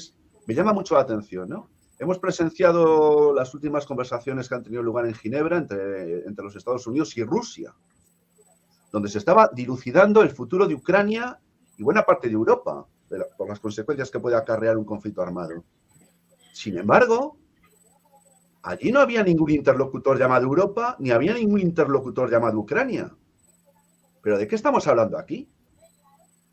me llama mucho la atención, ¿no? Hemos presenciado las últimas conversaciones que han tenido lugar en Ginebra entre los Estados Unidos y Rusia, donde se estaba dilucidando el futuro de Ucrania y buena parte de Europa, por las consecuencias que puede acarrear un conflicto armado. Sin embargo, allí no había ningún interlocutor llamado Europa, ni había ningún interlocutor llamado Ucrania. ¿Pero de qué estamos hablando aquí?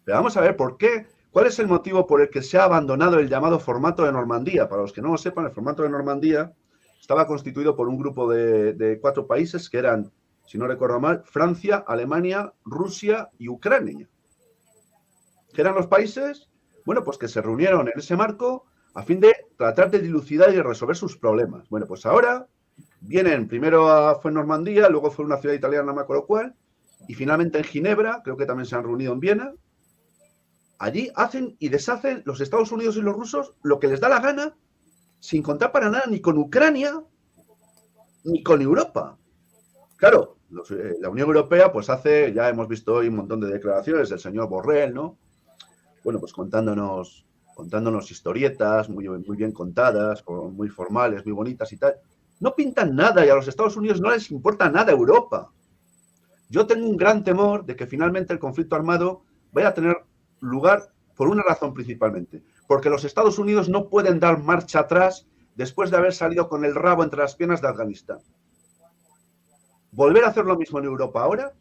Pero vamos a ver por qué, cuál es el motivo por el que se ha abandonado el llamado formato de Normandía. Para los que no lo sepan, el formato de Normandía estaba constituido por un grupo de 4 países que eran, si no recuerdo mal, Francia, Alemania, Rusia y Ucrania. ¿Qué eran los países? Bueno, pues que se reunieron en ese marco a fin de tratar de dilucidar y de resolver sus problemas. Bueno, pues ahora vienen, primero fue en Normandía, luego fue una ciudad italiana, no me acuerdo cuál, y finalmente en Ginebra, creo que también se han reunido en Viena. Allí hacen y deshacen los Estados Unidos y los rusos lo que les da la gana, sin contar para nada ni con Ucrania ni con Europa. Claro, la Unión Europea pues hace, ya hemos visto hoy un montón de declaraciones del señor Borrell, ¿no? Bueno, pues contándonos historietas muy bien contadas, muy formales, muy bonitas y tal. No pintan nada y a los Estados Unidos no les importa nada Europa. Yo tengo un gran temor de que finalmente el conflicto armado vaya a tener lugar por una razón principalmente, porque los Estados Unidos no pueden dar marcha atrás después de haber salido con el rabo entre las piernas de Afganistán. Volver a hacer lo mismo en Europa ahora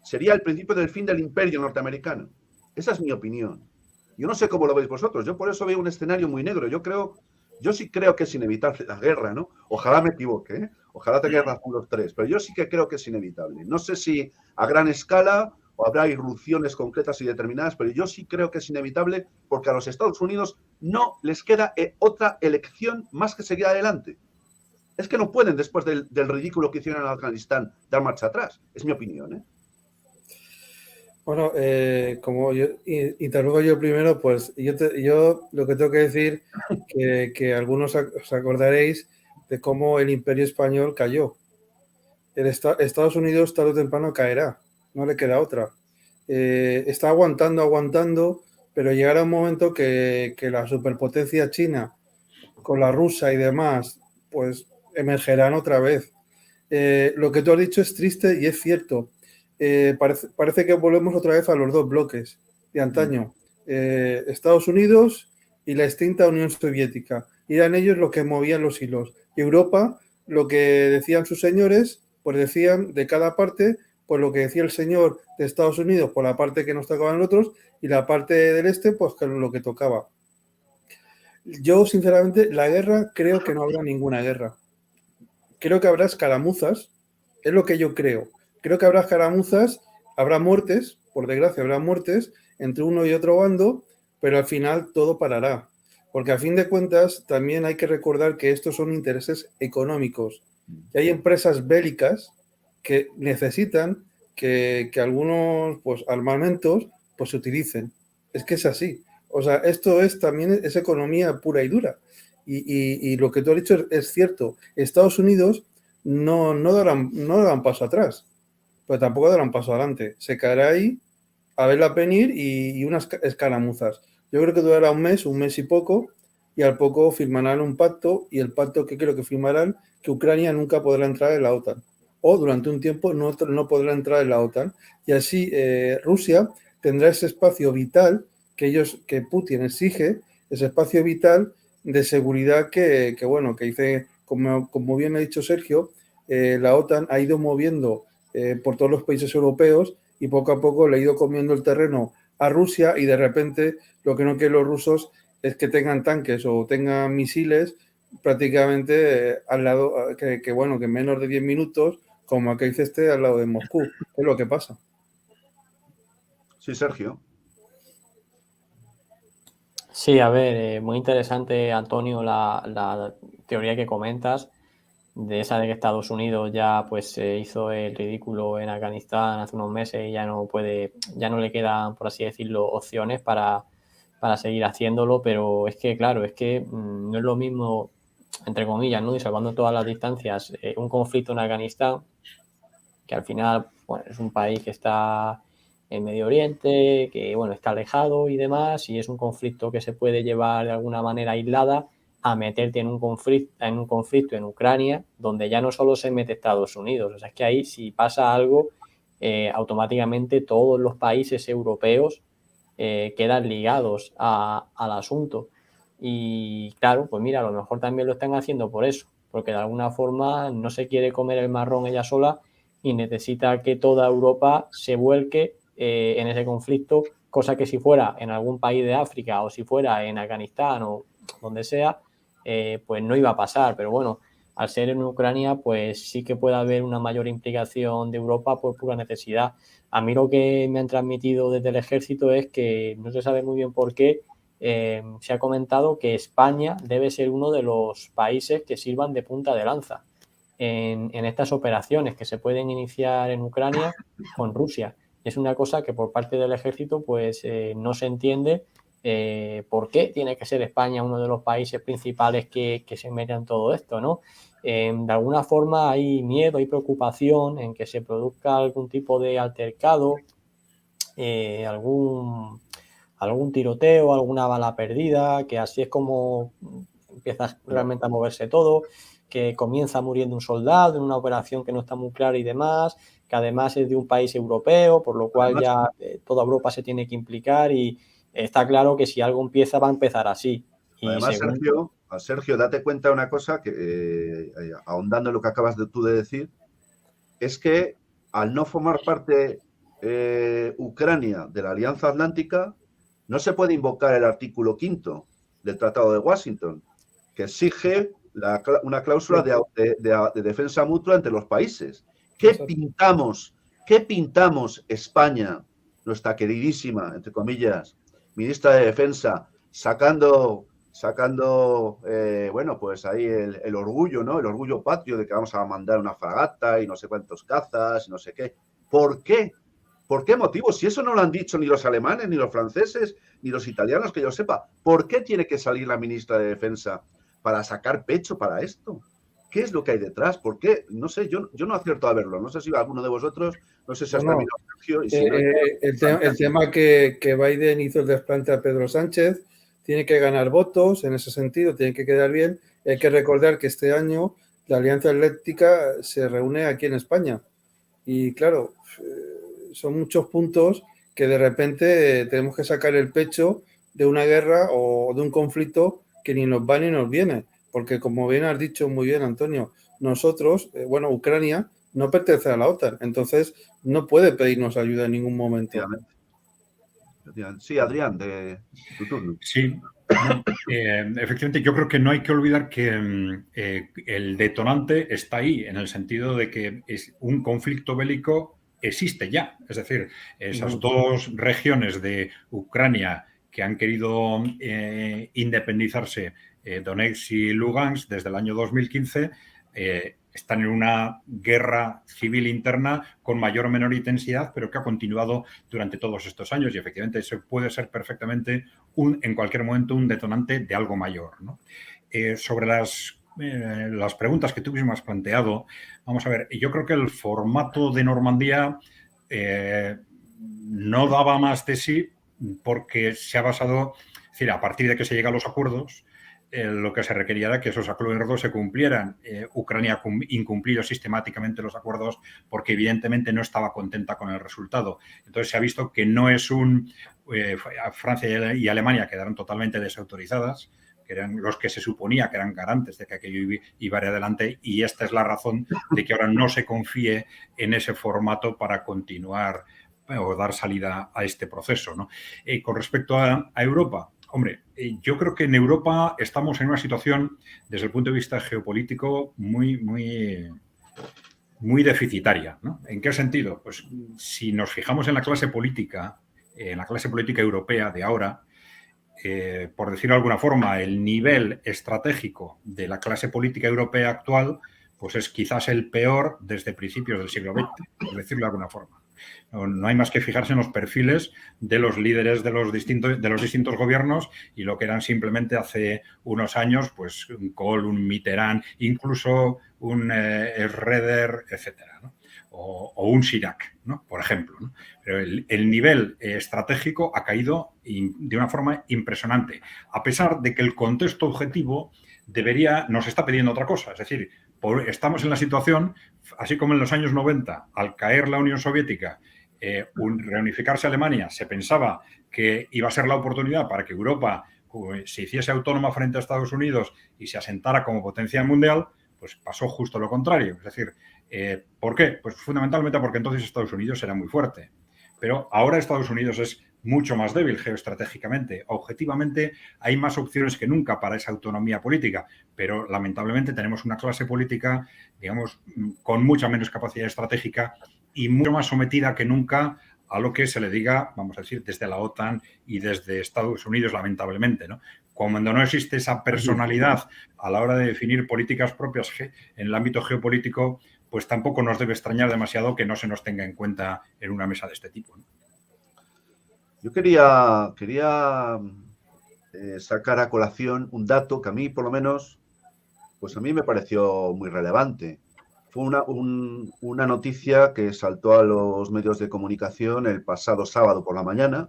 sería el principio del fin del imperio norteamericano. Esa es mi opinión. Yo no sé cómo lo veis vosotros. Yo por eso veo un escenario muy negro. Yo sí creo que es inevitable la guerra, ¿no? Ojalá me equivoque, ¿eh? Ojalá tenga razón los tres, pero yo sí que creo que es inevitable. No sé si a gran escala o habrá irrupciones concretas y determinadas, pero yo sí creo que es inevitable porque a los Estados Unidos no les queda otra elección más que seguir adelante. Es que no pueden, después del ridículo que hicieron en Afganistán, dar marcha atrás. Es mi opinión, ¿eh? Bueno, como yo interrumpo yo primero, pues yo lo que tengo que decir, que algunos os acordaréis de cómo el Imperio Español cayó. Estados Unidos tarde o temprano caerá, no le queda otra. Está aguantando, pero llegará un momento que la superpotencia china, con la rusa y demás, pues emergerán otra vez. Lo que tú has dicho es triste y es cierto. Parece que volvemos otra vez a los dos bloques de antaño. Estados Unidos y la extinta Unión Soviética. Y eran ellos los que movían los hilos. Y Europa, lo que decían sus señores, pues decían de cada parte, pues lo que decía el señor de Estados Unidos por la parte que nos tocaban los otros y la parte del este, pues lo que tocaba. Yo, sinceramente, la guerra, creo que no habrá ninguna guerra. Creo que habrá escaramuzas, es lo que yo creo. Creo que habrá escaramuzas, habrá muertes, por desgracia habrá muertes entre uno y otro bando, pero al final todo parará. Porque a fin de cuentas también hay que recordar que estos son intereses económicos. Y hay empresas bélicas que necesitan que algunos pues, armamentos pues, se utilicen. Es que es así. O sea, esto también es economía pura y dura. Y lo que tú has dicho es cierto. Estados Unidos no darán paso atrás, pero tampoco darán paso adelante. Se caerá ahí a verla venir y unas escaramuzas. Yo creo que durará un mes y poco, y al poco firmarán un pacto, y el pacto que creo que firmarán, que Ucrania nunca podrá entrar en la OTAN. O durante un tiempo no podrá entrar en la OTAN. Y así Rusia tendrá ese espacio vital que Putin exige, ese espacio vital de seguridad que dice, como bien ha dicho Sergio, la OTAN ha ido moviendo por todos los países europeos y poco a poco le ha ido comiendo el terreno a Rusia, y de repente lo que no quieren los rusos es que tengan tanques o tengan misiles prácticamente al lado, que en menos de 10 minutos, como aquel dice al lado de Moscú. Es lo que pasa. Sí, Sergio. Sí, a ver, muy interesante, Antonio, la teoría que comentas, de esa de que Estados Unidos ya pues hizo el ridículo en Afganistán hace unos meses y ya no le quedan, por así decirlo, opciones para seguir haciéndolo, pero es que, claro, no es lo mismo, entre comillas, ¿no? Y salvando todas las distancias, un conflicto en Afganistán, que al final, bueno, es un país que está en Medio Oriente, que, bueno, está alejado y demás, y es un conflicto que se puede llevar de alguna manera aislada, a meterte en un conflicto en Ucrania, donde ya no solo se mete Estados Unidos. O sea, es que ahí, si pasa algo, automáticamente todos los países europeos quedan ligados al asunto. Y claro, pues mira, a lo mejor también lo están haciendo por eso, porque de alguna forma no se quiere comer el marrón ella sola y necesita que toda Europa se vuelque en ese conflicto, cosa que si fuera en algún país de África o si fuera en Afganistán o donde sea, pues no iba a pasar. Pero bueno, al ser en Ucrania, pues sí que puede haber una mayor implicación de Europa por pura necesidad. A mí lo que me han transmitido desde el ejército es que no se sabe muy bien por qué se ha comentado que España debe ser uno de los países que sirvan de punta de lanza en estas operaciones que se pueden iniciar en Ucrania con Rusia. Es una cosa que por parte del ejército pues no se entiende por qué tiene que ser España uno de los países principales que se meta en todo esto, ¿no? De alguna forma hay miedo, hay preocupación en que se produzca algún tipo de altercado, algún tiroteo, alguna bala perdida, que así es como empieza realmente a moverse todo, que comienza muriendo un soldado en una operación que no está muy clara y demás, que además es de un país europeo, por lo cual ya toda Europa se tiene que implicar y está claro que si algo empieza, va a empezar así. Y además, Sergio, date cuenta de una cosa, que ahondando en lo que acabas tú de decir, es que al no formar parte Ucrania de la Alianza Atlántica, no se puede invocar el artículo 5 del Tratado de Washington, que exige una cláusula de defensa mutua entre los países. ¿Qué pintamos España, nuestra queridísima, entre comillas, ministra de Defensa, sacando bueno, pues ahí el orgullo, ¿no? El orgullo patrio de que vamos a mandar una fragata y no sé cuántos cazas y no sé qué? ¿Por qué? ¿Por qué motivo? Si eso no lo han dicho ni los alemanes, ni los franceses, ni los italianos, que yo sepa. ¿Por qué tiene que salir la ministra de Defensa para sacar pecho para esto? ¿Qué es lo que hay detrás? ¿Por qué? No sé, yo no acierto a verlo. No sé si alguno de vosotros, no sé si has terminado, Sergio. Y si no, el tema que Biden hizo el desplante a Pedro Sánchez, tiene que ganar votos en ese sentido, tiene que quedar bien. Hay que recordar que este año la Alianza Atlántica se reúne aquí en España. Y claro, son muchos puntos que de repente tenemos que sacar el pecho de una guerra o de un conflicto que ni nos va ni nos viene. Porque como bien has dicho muy bien, Antonio, nosotros, Ucrania no pertenece a la OTAN, entonces no puede pedirnos ayuda en ningún momento. Sí, Adrián, de tu turno. Sí, efectivamente, yo creo que no hay que olvidar que el detonante está ahí, en el sentido de que un conflicto bélico existe ya. Es decir, esas dos regiones de Ucrania que han querido independizarse, Donetsk y Lugansk, desde el año 2015, están en una guerra civil interna con mayor o menor intensidad, pero que ha continuado durante todos estos años y efectivamente eso puede ser perfectamente en cualquier momento un detonante de algo mayor, ¿no? Sobre las preguntas que tú mismo has planteado, vamos a ver, yo creo que el formato de Normandía no daba más de sí porque se ha basado, es decir, a partir de que se llega a los acuerdos, lo que se requería era que esos acuerdos se cumplieran. Ucrania ha incumplido sistemáticamente los acuerdos porque evidentemente no estaba contenta con el resultado. Entonces se ha visto que no es Francia y Alemania quedaron totalmente desautorizadas, que eran los que se suponía que eran garantes de que aquello iba adelante, y esta es la razón de que ahora no se confíe en ese formato para continuar o dar salida a este proceso, ¿no? Con respecto a Europa, hombre, yo creo que en Europa estamos en una situación, desde el punto de vista geopolítico, muy deficitaria, ¿no? ¿En qué sentido? Pues si nos fijamos en la clase política europea de ahora, por decirlo de alguna forma, el nivel estratégico de la clase política europea actual, pues es quizás el peor desde principios del siglo XX, por decirlo de alguna forma. No hay más que fijarse en los perfiles de los líderes de los distintos gobiernos y lo que eran simplemente hace unos años, pues un Kohl, un Mitterrand, incluso un Schröder, etcétera, ¿no? O un Chirac, ¿no? Por ejemplo, ¿no? Pero el nivel estratégico ha caído de una forma impresionante, a pesar de que el contexto objetivo nos está pidiendo otra cosa. Es decir, estamos en la situación, así como en los años 90, al caer la Unión Soviética, reunificarse Alemania, se pensaba que iba a ser la oportunidad para que Europa se hiciese autónoma frente a Estados Unidos y se asentara como potencia mundial. pues pasó justo lo contrario. Es decir, ¿por qué? Pues fundamentalmente porque entonces Estados Unidos era muy fuerte. Pero ahora Estados Unidos es mucho más débil geoestratégicamente. Objetivamente, hay más opciones que nunca para esa autonomía política, pero lamentablemente tenemos una clase política, digamos, con mucha menos capacidad estratégica y mucho más sometida que nunca a lo que se le diga, vamos a decir, desde la OTAN y desde Estados Unidos, lamentablemente, ¿no? Cuando no existe esa personalidad a la hora de definir políticas propias en el ámbito geopolítico, pues tampoco nos debe extrañar demasiado que no se nos tenga en cuenta en una mesa de este tipo, ¿no? Yo quería sacar a colación un dato que a mí, por lo menos, pues a mí me pareció muy relevante. Fue una noticia que saltó a los medios de comunicación el pasado sábado por la mañana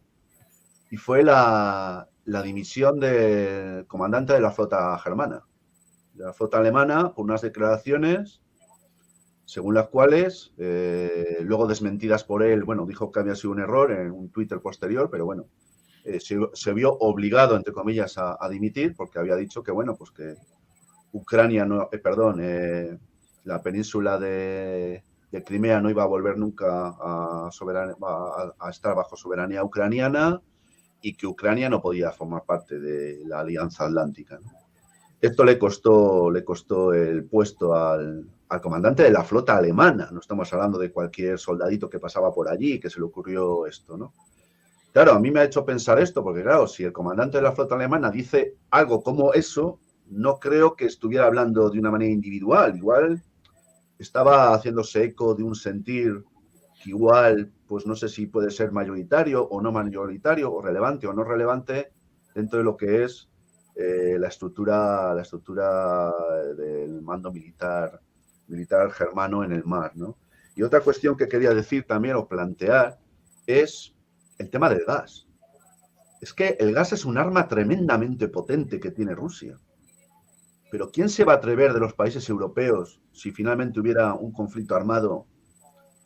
y fue la dimisión del comandante de la flota germana, de la flota alemana, por unas declaraciones según las cuales, luego desmentidas por él, bueno, dijo que había sido un error en un Twitter posterior, pero bueno, se vio obligado, entre comillas, a dimitir porque había dicho que, bueno, pues que Ucrania, la península de Crimea no iba a volver nunca a estar bajo soberanía ucraniana y que Ucrania no podía formar parte de la Alianza Atlántica, ¿no? Esto le costó el puesto al comandante de la flota alemana. No estamos hablando de cualquier soldadito que pasaba por allí y que se le ocurrió esto, ¿no? Claro, a mí me ha hecho pensar esto, porque claro, si el comandante de la flota alemana dice algo como eso, no creo que estuviera hablando de una manera individual. Igual estaba haciéndose eco de un sentir que igual, pues no sé si puede ser mayoritario o no mayoritario, o relevante o no relevante dentro de lo que es la estructura del mando militar germano en el mar, ¿no? Y otra cuestión que quería decir también o plantear es el tema del gas. Es que el gas es un arma tremendamente potente que tiene Rusia. Pero ¿quién se va a atrever de los países europeos, si finalmente hubiera un conflicto armado,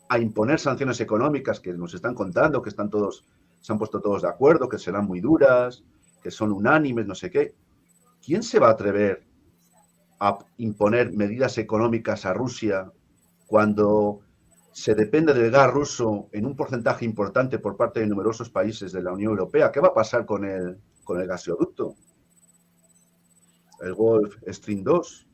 a imponer sanciones económicas que nos están contando, que se han puesto todos de acuerdo, que serán muy duras, que son unánimes, no sé qué? ¿Quién se va a atrever a imponer medidas económicas a Rusia cuando se depende del gas ruso en un porcentaje importante por parte de numerosos países de la Unión Europea? ¿Qué va a pasar con el gasoducto? El Gulf Stream 2.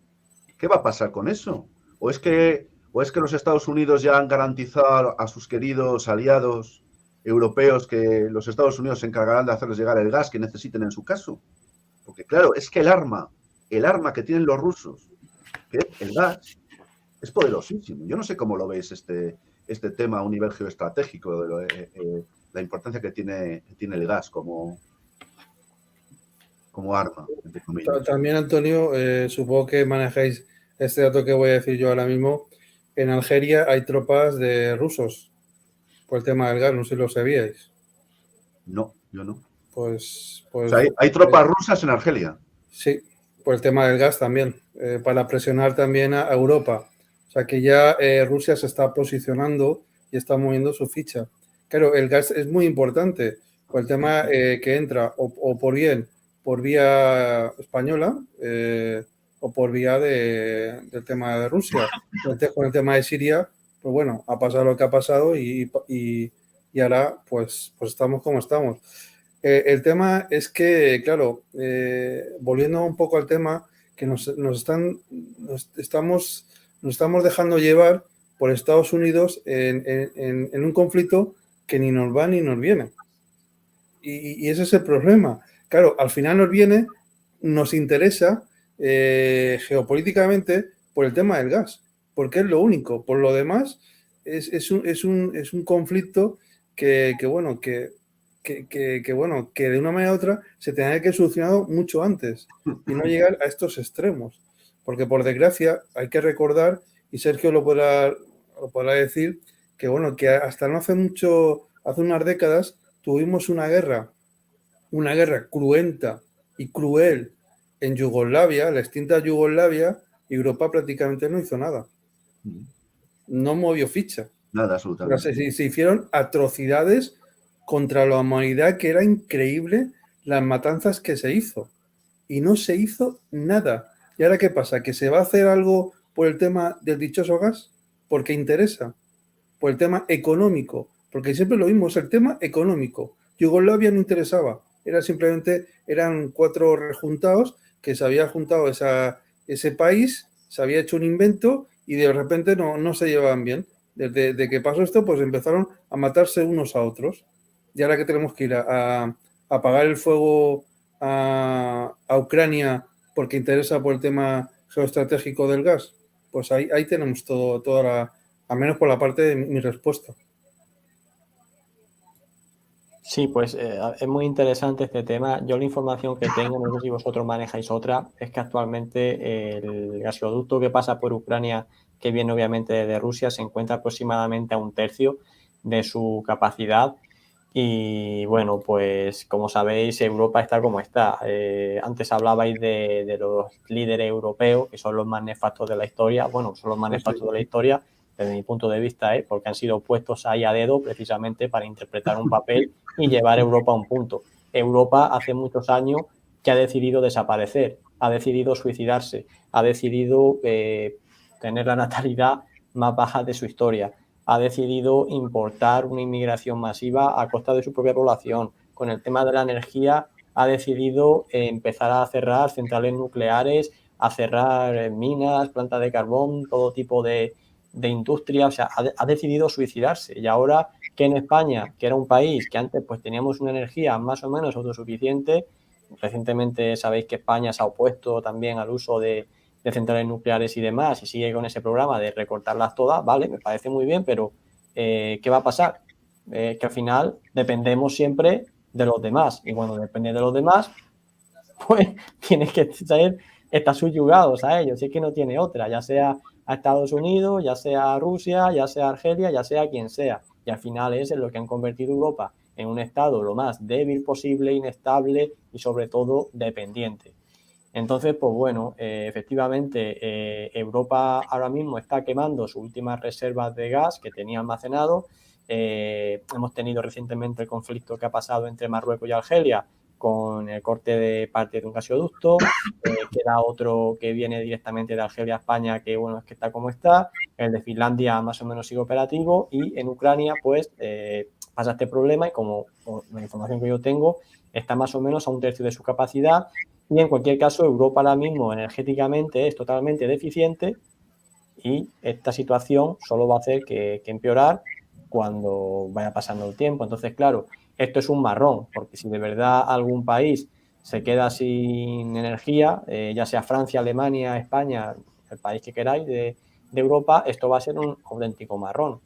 ¿Qué va a pasar con eso? ¿O es que los Estados Unidos ya han garantizado a sus queridos aliados europeos que los Estados Unidos se encargarán de hacerles llegar el gas que necesiten en su caso? Porque claro, es que el arma que tienen los rusos, que es el gas, es poderosísimo. Yo no sé cómo lo veis este tema a un nivel geoestratégico, de la importancia que tiene el gas como arma, entre comillas. También, Antonio, supongo que manejáis este dato que voy a decir yo ahora mismo. En Algeria hay tropas de rusos por el tema del gas, no sé si lo sabíais. No, yo no. Pues o sea, hay tropas rusas en Argelia. Sí, por el tema del gas también, para presionar también a Europa. O sea que ya Rusia se está posicionando y está moviendo su ficha. Claro, el gas es muy importante por el tema que entra o por vía española o por vía del tema de Rusia. Con el tema de Siria, pues bueno, ha pasado lo que ha pasado y ahora pues estamos como estamos. El tema es que, claro, volviendo un poco al tema, que nos estamos dejando llevar por Estados Unidos en un conflicto que ni nos va ni nos viene. Y ese es el problema. Claro, al final nos interesa geopolíticamente por el tema del gas, porque es lo único. Por lo demás, es un conflicto que de una manera u otra se tendría que solucionar mucho antes y no llegar a estos extremos. Porque por desgracia hay que recordar, y Sergio lo podrá decir, que hasta no hace mucho, hace unas décadas, tuvimos una guerra cruenta y cruel en Yugoslavia, la extinta Yugoslavia, y Europa prácticamente no hizo nada. No movió ficha. Nada, absolutamente. Se hicieron atrocidades contra la humanidad, que era increíble las matanzas que se hizo. Y no se hizo nada. ¿Y ahora qué pasa? ¿Que se va a hacer algo por el tema del dichoso gas, porque interesa, por el tema económico, porque siempre lo mismo, es el tema económico. Yugoslavia no interesaba, eran 4 rejuntados que se había juntado ese país, se había hecho un invento y de repente no se llevaban bien. Desde que pasó esto, pues empezaron a matarse unos a otros. Y ahora que tenemos que ir a apagar el fuego a Ucrania porque interesa por el tema geoestratégico del gas, pues ahí tenemos al menos por la parte de mi respuesta. Sí, pues es muy interesante este tema. Yo la información que tengo, no sé si vosotros manejáis otra, es que actualmente el gasoducto que pasa por Ucrania, que viene obviamente de Rusia, se encuentra aproximadamente a 1/3 de su capacidad. Y bueno, pues como sabéis, Europa está como está. Antes hablabais de los líderes europeos, que son los más nefastos de la historia. Bueno, son los más nefastos de la historia desde mi punto de vista, porque han sido puestos ahí a dedo precisamente para interpretar un papel y llevar a Europa a un punto. Europa hace muchos años que ha decidido desaparecer, ha decidido suicidarse, ha decidido tener la natalidad más baja de su historia, ha decidido importar una inmigración masiva a costa de su propia población. Con el tema de la energía ha decidido empezar a cerrar centrales nucleares, a cerrar minas, plantas de carbón, todo tipo de industria, o sea, ha decidido suicidarse. Y ahora que en España, que era un país que antes pues teníamos una energía más o menos autosuficiente, recientemente sabéis que España se ha opuesto también al uso de centrales nucleares y demás, y sigue con ese programa de recortarlas todas, vale, me parece muy bien, pero ¿qué va a pasar? Que al final dependemos siempre de los demás, y cuando depende de los demás, pues tienes que estar subyugados a ellos, y es que no tiene otra, ya sea a Estados Unidos, ya sea a Rusia, ya sea a Argelia, ya sea quien sea. Y al final es en lo que han convertido Europa en un estado lo más débil posible, inestable y sobre todo dependiente. Entonces, pues bueno, efectivamente Europa ahora mismo está quemando sus últimas reservas de gas que tenía almacenado. Hemos tenido recientemente el conflicto que ha pasado entre Marruecos y Argelia con el corte de parte de un gasoducto, queda otro que viene directamente de Argelia a España, que bueno, es que está como está, el de Finlandia más o menos sigue operativo, y en Ucrania pues pasa este problema y como la información que yo tengo está más o menos a 1/3 de su capacidad, y en cualquier caso Europa ahora mismo energéticamente es totalmente deficiente y esta situación solo va a hacer que empeorar cuando vaya pasando el tiempo. Entonces, claro, esto es un marrón, porque si de verdad algún país se queda sin energía, ya sea Francia, Alemania, España, el país que queráis de Europa, esto va a ser un auténtico marrón.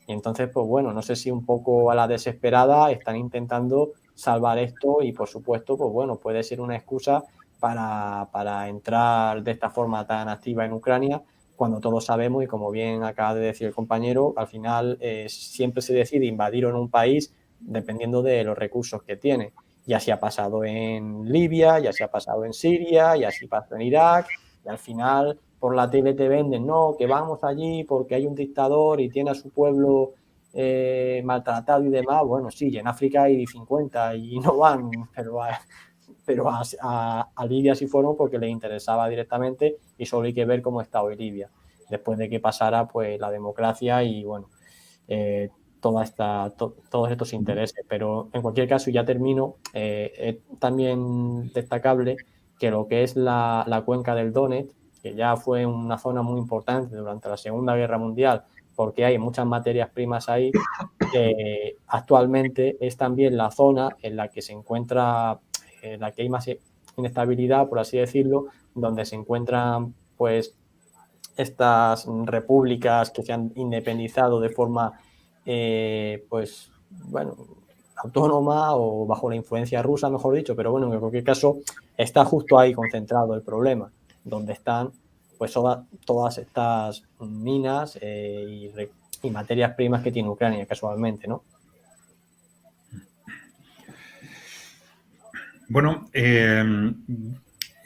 Y entonces, pues bueno, no sé si un poco a la desesperada están intentando salvar esto y, por supuesto, pues bueno, puede ser una excusa para entrar de esta forma tan activa en Ucrania, cuando todos sabemos, y como bien acaba de decir el compañero, al final siempre se decide invadir en un país dependiendo de los recursos que tiene. Y así ha pasado en Libia, y así ha pasado en Siria, y así pasó en Irak, y al final por la tele te venden, no, que vamos allí porque hay un dictador y tiene a su pueblo maltratado y demás. Bueno, sí, en África hay 50 y no van, pero a Libia sí fueron porque les interesaba directamente, y solo hay que ver cómo está hoy Libia, después de que pasara pues la democracia y bueno, todos estos intereses. Pero en cualquier caso, ya termino, es también destacable que lo que es la cuenca del Donetsk, que ya fue una zona muy importante durante la Segunda Guerra Mundial, porque hay muchas materias primas ahí, actualmente es también la zona en la que se encuentra, en la que hay más inestabilidad, por así decirlo, donde se encuentran pues estas repúblicas que se han independizado de forma pues bueno, autónoma o bajo la influencia rusa, mejor dicho, pero bueno, en cualquier caso está justo ahí concentrado el problema, donde están pues todas estas minas y materias primas que tiene Ucrania casualmente, ¿no? Bueno,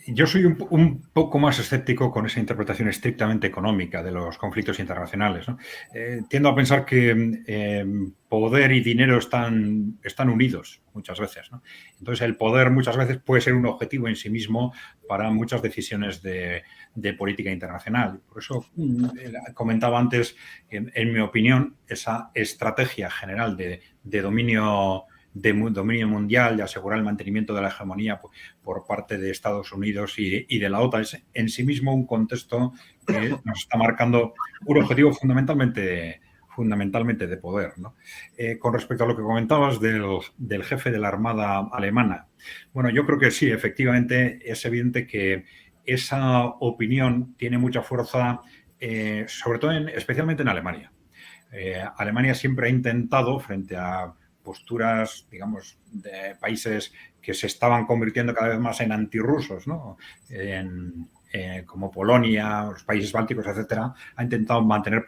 yo soy un poco más escéptico con esa interpretación estrictamente económica de los conflictos internacionales, ¿no? Tiendo a pensar que poder y dinero están unidos muchas veces, ¿no? Entonces, el poder muchas veces puede ser un objetivo en sí mismo para muchas decisiones de de política internacional. Por eso comentaba antes, en mi opinión, esa estrategia general de dominio mundial, de asegurar el mantenimiento de la hegemonía por parte de Estados Unidos y de la OTAN, es en sí mismo un contexto que nos está marcando un objetivo fundamentalmente de poder, ¿no? Con respecto a lo que comentabas del jefe de la Armada alemana, bueno, yo creo que sí, efectivamente, es evidente que esa opinión tiene mucha fuerza, sobre todo especialmente en Alemania. Alemania siempre ha intentado, frente a posturas, digamos, de países que se estaban convirtiendo cada vez más en antirrusos, ¿no? Como Polonia, los países bálticos, etcétera, ha intentado mantener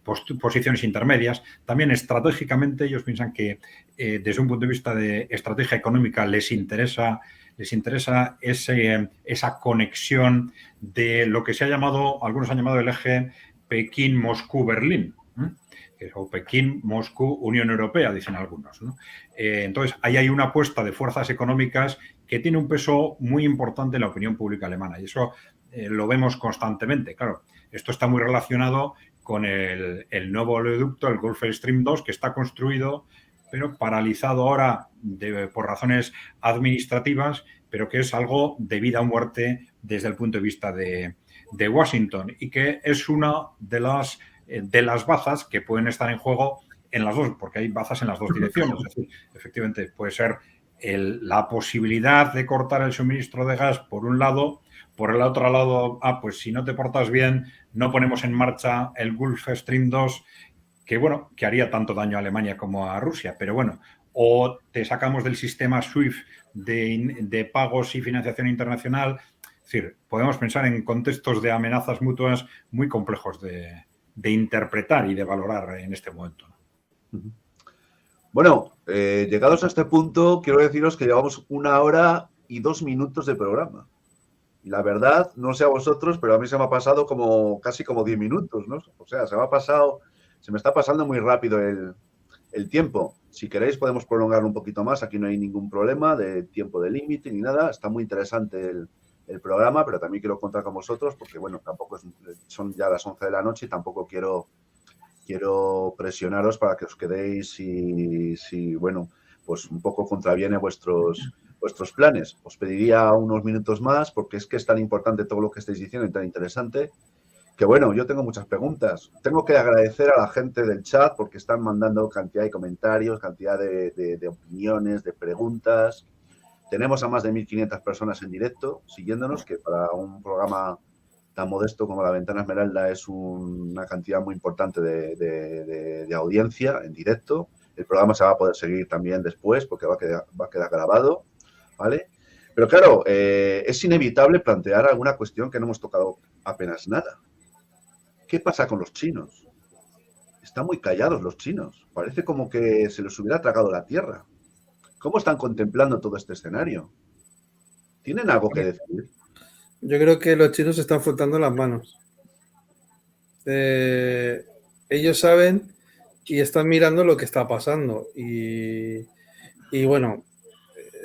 posiciones intermedias. También estratégicamente ellos piensan que desde un punto de vista de estrategia económica les interesa esa conexión de lo que algunos han llamado el eje Pekín-Moscú-Berlín, o Pekín, Moscú, Unión Europea, dicen algunos, ¿no? Entonces, ahí hay una apuesta de fuerzas económicas que tiene un peso muy importante en la opinión pública alemana, y eso lo vemos constantemente. Claro, esto está muy relacionado con el nuevo oleoducto, el Gulf Stream 2, que está construido, pero paralizado ahora por razones administrativas, pero que es algo de vida o muerte desde el punto de vista de Washington, y que es una de las bazas que pueden estar en juego en las dos, porque hay bazas en las dos direcciones. Es decir, efectivamente, puede ser la posibilidad de cortar el suministro de gas por un lado, por el otro lado, pues si no te portas bien, no ponemos en marcha el Gulf Stream 2, que haría tanto daño a Alemania como a Rusia, pero bueno, o te sacamos del sistema SWIFT de pagos y financiación internacional. Es decir, podemos pensar en contextos de amenazas mutuas muy complejos de interpretar y de valorar en este momento. Bueno, llegados a este punto, quiero deciros que llevamos 1 hora y 2 minutos de programa. Y la verdad, no sé a vosotros, pero a mí se me ha pasado casi como 10 minutos, ¿no? O sea, se me está pasando muy rápido el tiempo. Si queréis podemos prolongarlo un poquito más, aquí no hay ningún problema de tiempo de límite ni nada. Está muy interesante el programa, pero también quiero contar con vosotros porque, bueno, tampoco son ya las 11 de la noche y tampoco quiero presionaros para que os quedéis si bueno, pues un poco contraviene vuestros planes. Os pediría unos minutos más porque es que es tan importante todo lo que estáis diciendo y tan interesante que, bueno, yo tengo muchas preguntas. Tengo que agradecer a la gente del chat porque están mandando cantidad de comentarios, cantidad de opiniones, de preguntas. Tenemos a más de 1.500 personas en directo siguiéndonos, que para un programa tan modesto como La Ventana Esmeralda es una cantidad muy importante de audiencia en directo. El programa se va a poder seguir también después porque va a quedar grabado, ¿vale? Pero claro, es inevitable plantear alguna cuestión que no hemos tocado apenas nada. ¿Qué pasa con los chinos? Están muy callados los chinos. Parece como que se les hubiera tragado la tierra. ¿Cómo están contemplando todo este escenario? ¿Tienen algo que decir? Yo creo que los chinos se están frotando las manos. Ellos saben y están mirando lo que está pasando. Y bueno,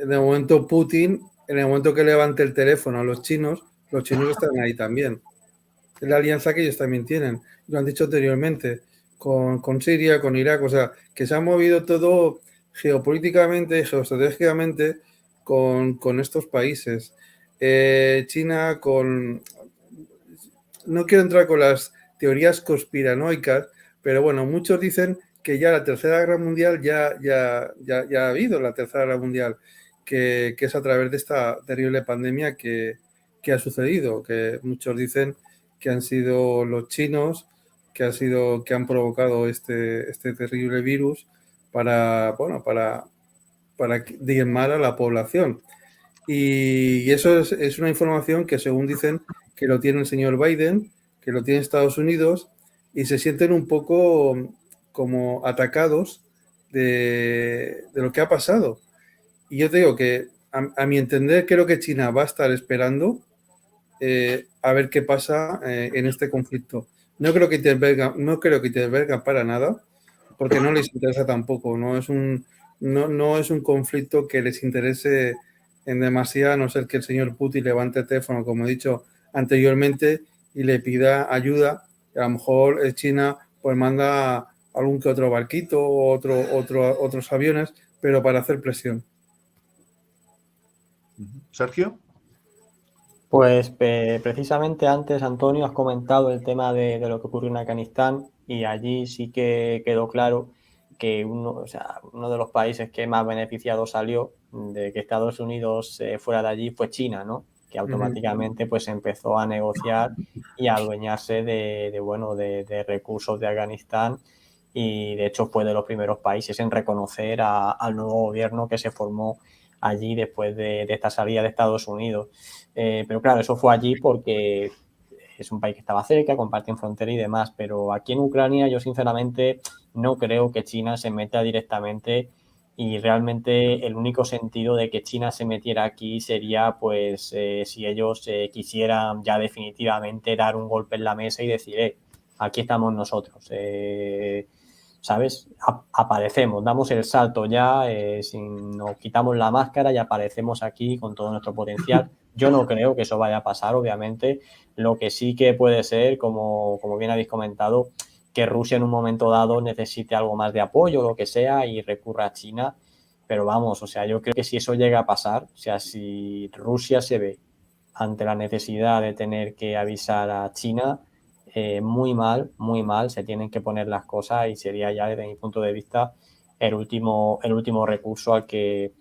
en el momento Putin, en el momento que levante el teléfono a los chinos están ahí también. Es la alianza que ellos también tienen. Lo han dicho anteriormente, con Siria, con Irak, o sea, que se ha movido todo geopolíticamente y geoestratégicamente con estos países. China no quiero entrar con las teorías conspiranoicas, pero bueno, muchos dicen que ya la Tercera Guerra Mundial ya ha habido la Tercera Guerra Mundial, que es a través de esta terrible pandemia que ha sucedido, que muchos dicen que han sido los chinos que han provocado este terrible virus para diezmar a la población. Y eso es una información que, según dicen, que lo tiene el señor Biden, que lo tiene Estados Unidos, y se sienten un poco como atacados de lo que ha pasado. Y yo te digo que, a mi entender, creo que China va a estar esperando a ver qué pasa en este conflicto. No creo que intervengan para nada, porque no les interesa tampoco. No es un conflicto que les interese en demasía, a no ser que el señor Putin levante el teléfono, como he dicho, anteriormente y le pida ayuda. Y a lo mejor China pues manda algún que otro barquito o otros aviones, pero para hacer presión. Sergio. Pues precisamente antes, Antonio, has comentado el tema de lo que ocurrió en Afganistán y allí sí que quedó claro que uno de los países que más beneficiado salió de que Estados Unidos fuera de allí fue China, ¿no? Que automáticamente pues empezó a negociar y a adueñarse de recursos de Afganistán y de hecho fue de los primeros países en reconocer al nuevo gobierno que se formó allí después de esta salida de Estados Unidos. Pero claro, eso fue allí porque es un país que estaba cerca, comparten frontera y demás, pero aquí en Ucrania yo sinceramente no creo que China se meta directamente y realmente el único sentido de que China se metiera aquí sería pues si ellos quisieran ya definitivamente dar un golpe en la mesa y decir, aquí estamos nosotros, ¿sabes? Aparecemos, damos el salto ya, nos quitamos la máscara y aparecemos aquí con todo nuestro potencial. Yo no creo que eso vaya a pasar, obviamente. Lo que sí que puede ser, como bien habéis comentado, que Rusia en un momento dado necesite algo más de apoyo, lo que sea, y recurra a China. Pero vamos, o sea, yo creo que si eso llega a pasar, o sea, si Rusia se ve ante la necesidad de tener que avisar a China, muy mal, se tienen que poner las cosas y sería ya desde mi punto de vista el último recurso al que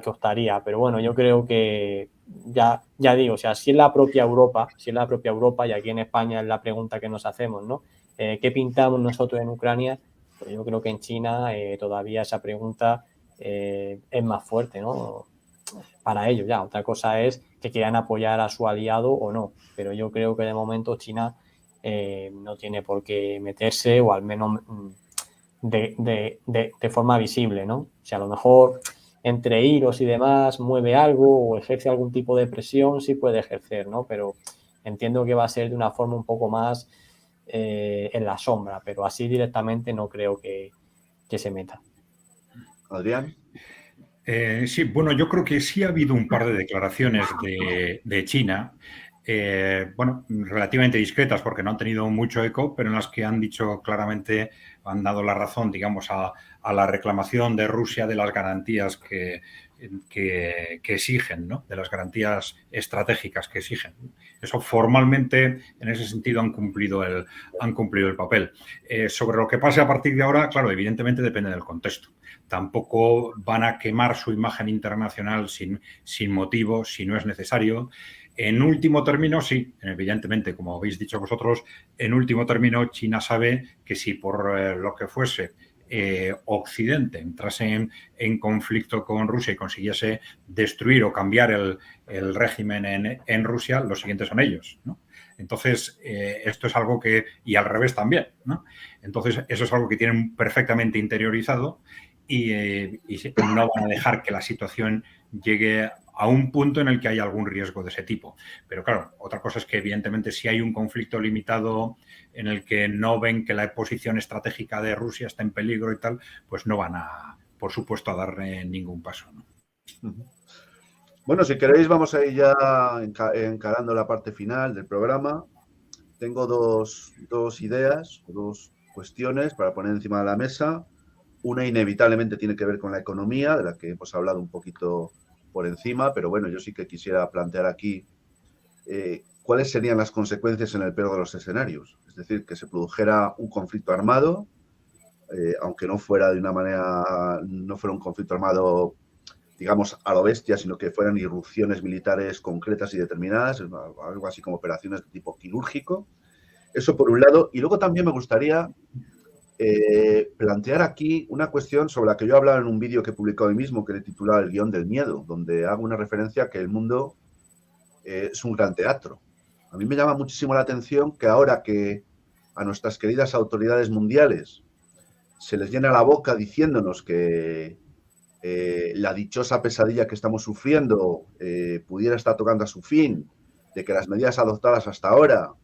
optaría. Pero bueno, yo creo que ya digo, o sea, si es la propia Europa, y aquí en España es la pregunta que nos hacemos, ¿no? ¿Qué pintamos nosotros en Ucrania? Pues yo creo que en China todavía esa pregunta es más fuerte, ¿no? Para ellos ya. Otra cosa es que quieran apoyar a su aliado o no, pero yo creo que de momento China no tiene por qué meterse, o al menos de forma visible, ¿no? O sea, a lo mejor entre hilos y demás mueve algo o ejerce algún tipo de presión, sí puede ejercer, ¿no? Pero entiendo que va a ser de una forma un poco más en la sombra, pero así directamente no creo que se meta. Adrián. Sí, bueno, yo creo que sí ha habido un par de declaraciones de China, relativamente discretas porque no han tenido mucho eco, pero en las que han dicho claramente, han dado la razón, digamos, a la reclamación de Rusia de las garantías que exigen, ¿no? De las garantías estratégicas que exigen. Eso formalmente, en ese sentido, han cumplido el papel. Sobre lo que pase a partir de ahora, claro, evidentemente depende del contexto. Tampoco van a quemar su imagen internacional sin motivo, si no es necesario. En último término, sí, evidentemente, como habéis dicho vosotros, en último término China sabe que si por lo que fuese Occidente entrase en conflicto con Rusia y consiguiese destruir o cambiar el régimen en Rusia, los siguientes son ellos, ¿no? Entonces, esto es algo que, y al revés también, ¿no? Entonces, eso es algo que tienen perfectamente interiorizado y no van a dejar que la situación llegue a un punto en el que haya algún riesgo de ese tipo. Pero claro, otra cosa es que evidentemente si hay un conflicto limitado en el que no ven que la posición estratégica de Rusia está en peligro y tal, pues no van a, por supuesto, a dar ningún paso, ¿no? Bueno, si queréis vamos a ir ya encarando la parte final del programa. Tengo dos ideas, dos cuestiones para poner encima de la mesa. Una inevitablemente tiene que ver con la economía, de la que hemos hablado un poquito por encima, pero bueno, yo sí que quisiera plantear aquí cuáles serían las consecuencias en el peor de los escenarios. Es decir, que se produjera un conflicto armado, aunque no fuera de una manera, no fuera un conflicto armado, digamos, a lo bestia, sino que fueran irrupciones militares concretas y determinadas, algo así como operaciones de tipo quirúrgico. Eso por un lado. Y luego también me gustaría plantear aquí una cuestión sobre la que yo he hablado en un vídeo que he publicado hoy mismo, que le he titulado El guión del miedo, donde hago una referencia a que el mundo es un gran teatro. A mí me llama muchísimo la atención que ahora que a nuestras queridas autoridades mundiales se les llena la boca diciéndonos que la dichosa pesadilla que estamos sufriendo pudiera estar tocando a su fin, de que las medidas adoptadas hasta ahora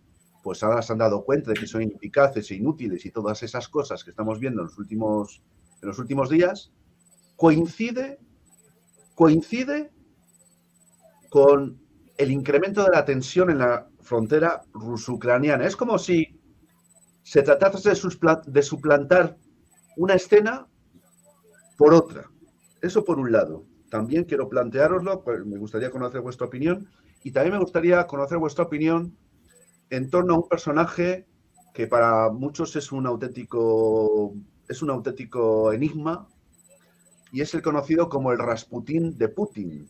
pues ahora se han dado cuenta de que son ineficaces e inútiles y todas esas cosas que estamos viendo en los últimos días, coincide con el incremento de la tensión en la frontera ruso-ucraniana. Es como si se tratase de suplantar una escena por otra. Eso por un lado. También quiero planteároslo, pues me gustaría conocer vuestra opinión, y también me gustaría conocer vuestra opinión en torno a un personaje que para muchos es un auténtico enigma, y es el conocido como el Rasputín de Putin,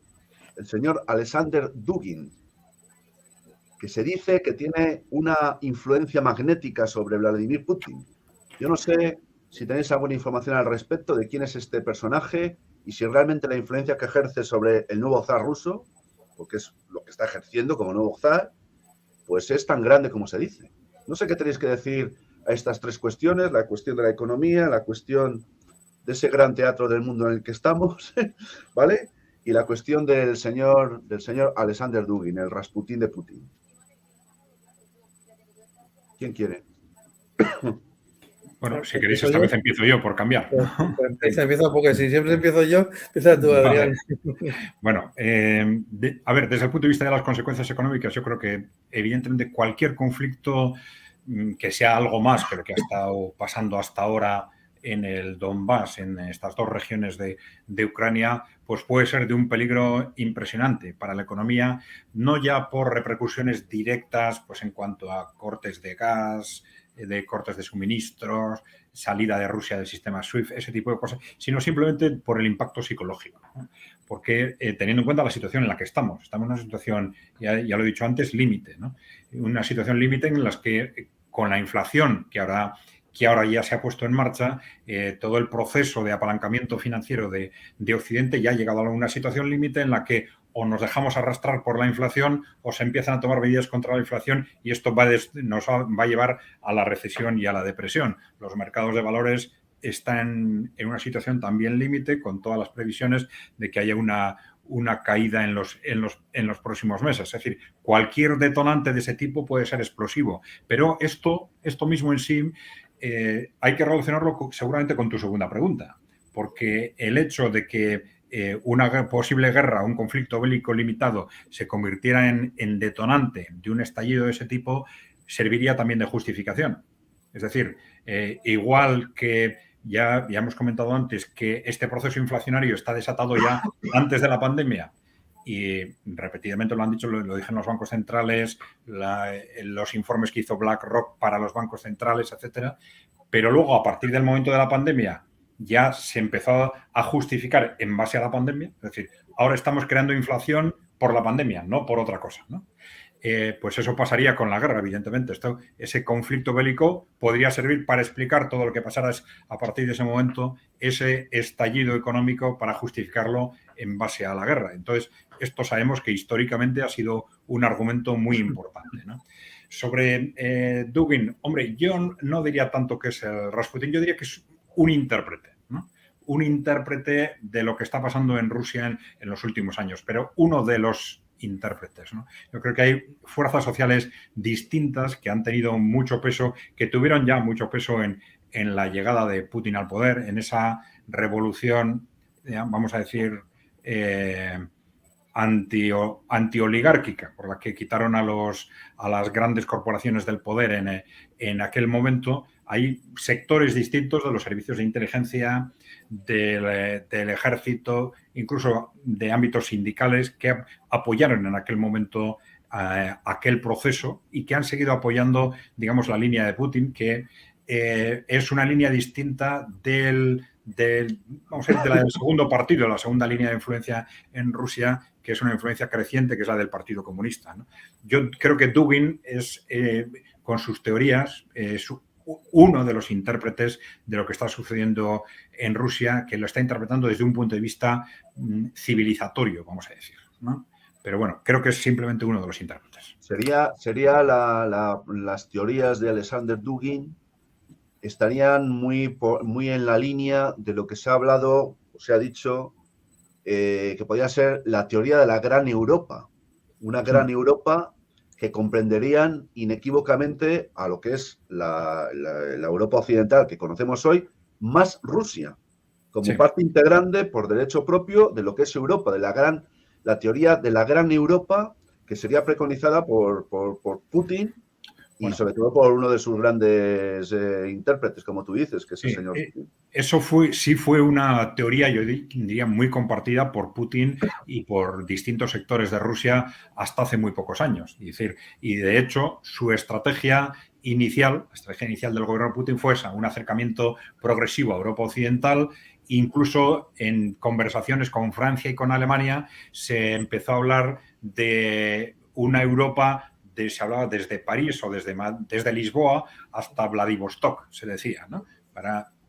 el señor Alexander Dugin, que se dice que tiene una influencia magnética sobre Vladimir Putin. Yo no sé si tenéis alguna información al respecto de quién es este personaje y si realmente la influencia que ejerce sobre el nuevo zar ruso, porque es lo que está ejerciendo como nuevo zar, pues es tan grande como se dice. No sé qué tenéis que decir a estas tres cuestiones, la cuestión de la economía, la cuestión de ese gran teatro del mundo en el que estamos, ¿vale? Y la cuestión del señor Alexander Dugin, el Rasputín de Putin. ¿Quién quiere? Bueno, si queréis, esta vez empiezo yo por cambiar. Empiezo porque si siempre empiezo yo, empieza tú, Adrián. Vale. Bueno, a ver, desde el punto de vista de las consecuencias económicas, yo creo que evidentemente cualquier conflicto que sea algo más que lo que ha estado pasando hasta ahora en el Donbass, en estas dos regiones de Ucrania, pues puede ser de un peligro impresionante para la economía, no ya por repercusiones directas, pues en cuanto a cortes de gas, de cortes de suministros, salida de Rusia del sistema SWIFT, ese tipo de cosas, sino simplemente por el impacto psicológico, ¿no? Porque teniendo en cuenta la situación en la que estamos en una situación, ya lo he dicho antes, límite, ¿no? Una situación límite en la que con la inflación que ahora ya se ha puesto en marcha, todo el proceso de apalancamiento financiero de Occidente ya ha llegado a una situación límite en la que o nos dejamos arrastrar por la inflación o se empiezan a tomar medidas contra la inflación y esto nos va a llevar a la recesión y a la depresión. Los mercados de valores están en una situación también límite con todas las previsiones de que haya una caída en los próximos meses. Es decir, cualquier detonante de ese tipo puede ser explosivo. Pero esto mismo en sí hay que relacionarlo seguramente con tu segunda pregunta, porque el hecho de que una posible guerra, un conflicto bélico limitado se convirtiera en detonante de un estallido de ese tipo, serviría también de justificación. Es decir, igual que ya hemos comentado antes que este proceso inflacionario está desatado ya antes de la pandemia y repetidamente lo han dicho, lo dijeron los bancos centrales, los informes que hizo BlackRock para los bancos centrales, etcétera, pero luego a partir del momento de la pandemia ya se empezó a justificar en base a la pandemia, es decir, ahora estamos creando inflación por la pandemia, no por otra cosa, ¿no? Pues eso pasaría con la guerra, evidentemente. Ese conflicto bélico podría servir para explicar todo lo que pasara a partir de ese momento, ese estallido económico para justificarlo en base a la guerra. Entonces, esto sabemos que históricamente ha sido un argumento muy importante, ¿no? Sobre Dugin, hombre, yo no diría tanto que es el Rasputin, yo diría que es un intérprete, ¿no? Un intérprete de lo que está pasando en Rusia en los últimos años, pero uno de los intérpretes, ¿no? Yo creo que hay fuerzas sociales distintas que han tenido mucho peso, que tuvieron ya mucho peso en la llegada de Putin al poder, en revolución, vamos a decir, antioligárquica, por la que quitaron a las grandes corporaciones del poder en aquel momento. Hay sectores distintos de los servicios de inteligencia, del ejército, incluso de ámbitos sindicales que apoyaron en aquel momento aquel proceso y que han seguido apoyando, digamos, la línea de Putin, que es una línea distinta del segundo partido, la segunda línea de influencia en Rusia, que es una influencia creciente, que es la del Partido Comunista, ¿no? Yo creo que Dugin es, con sus teorías, uno de los intérpretes de lo que está sucediendo en Rusia, que lo está interpretando desde un punto de vista civilizatorio, vamos a decir, ¿no? Pero bueno, creo que es simplemente uno de los intérpretes. Sería las teorías de Alexander Dugin estarían muy en la línea de lo que se ha hablado, o se ha dicho, que podría ser la teoría de la gran Europa. Una gran Europa que comprenderían inequívocamente a lo que es la Europa occidental que conocemos hoy, más Rusia, como parte integrante por derecho propio de lo que es Europa, la teoría de la gran Europa que sería preconizada por Putin y Bueno, sobre todo por uno de sus grandes intérpretes, como tú dices, que es el señor Putin. Eso sí fue una teoría, yo diría, muy compartida por Putin y por distintos sectores de Rusia hasta hace muy pocos años. Y de hecho, su estrategia inicial, la estrategia inicial del gobierno de Putin fue esa, un acercamiento progresivo a Europa Occidental. Incluso en conversaciones con Francia y con Alemania se empezó a hablar de una Europa, se hablaba desde París o desde Lisboa hasta Vladivostok, se decía, ¿no?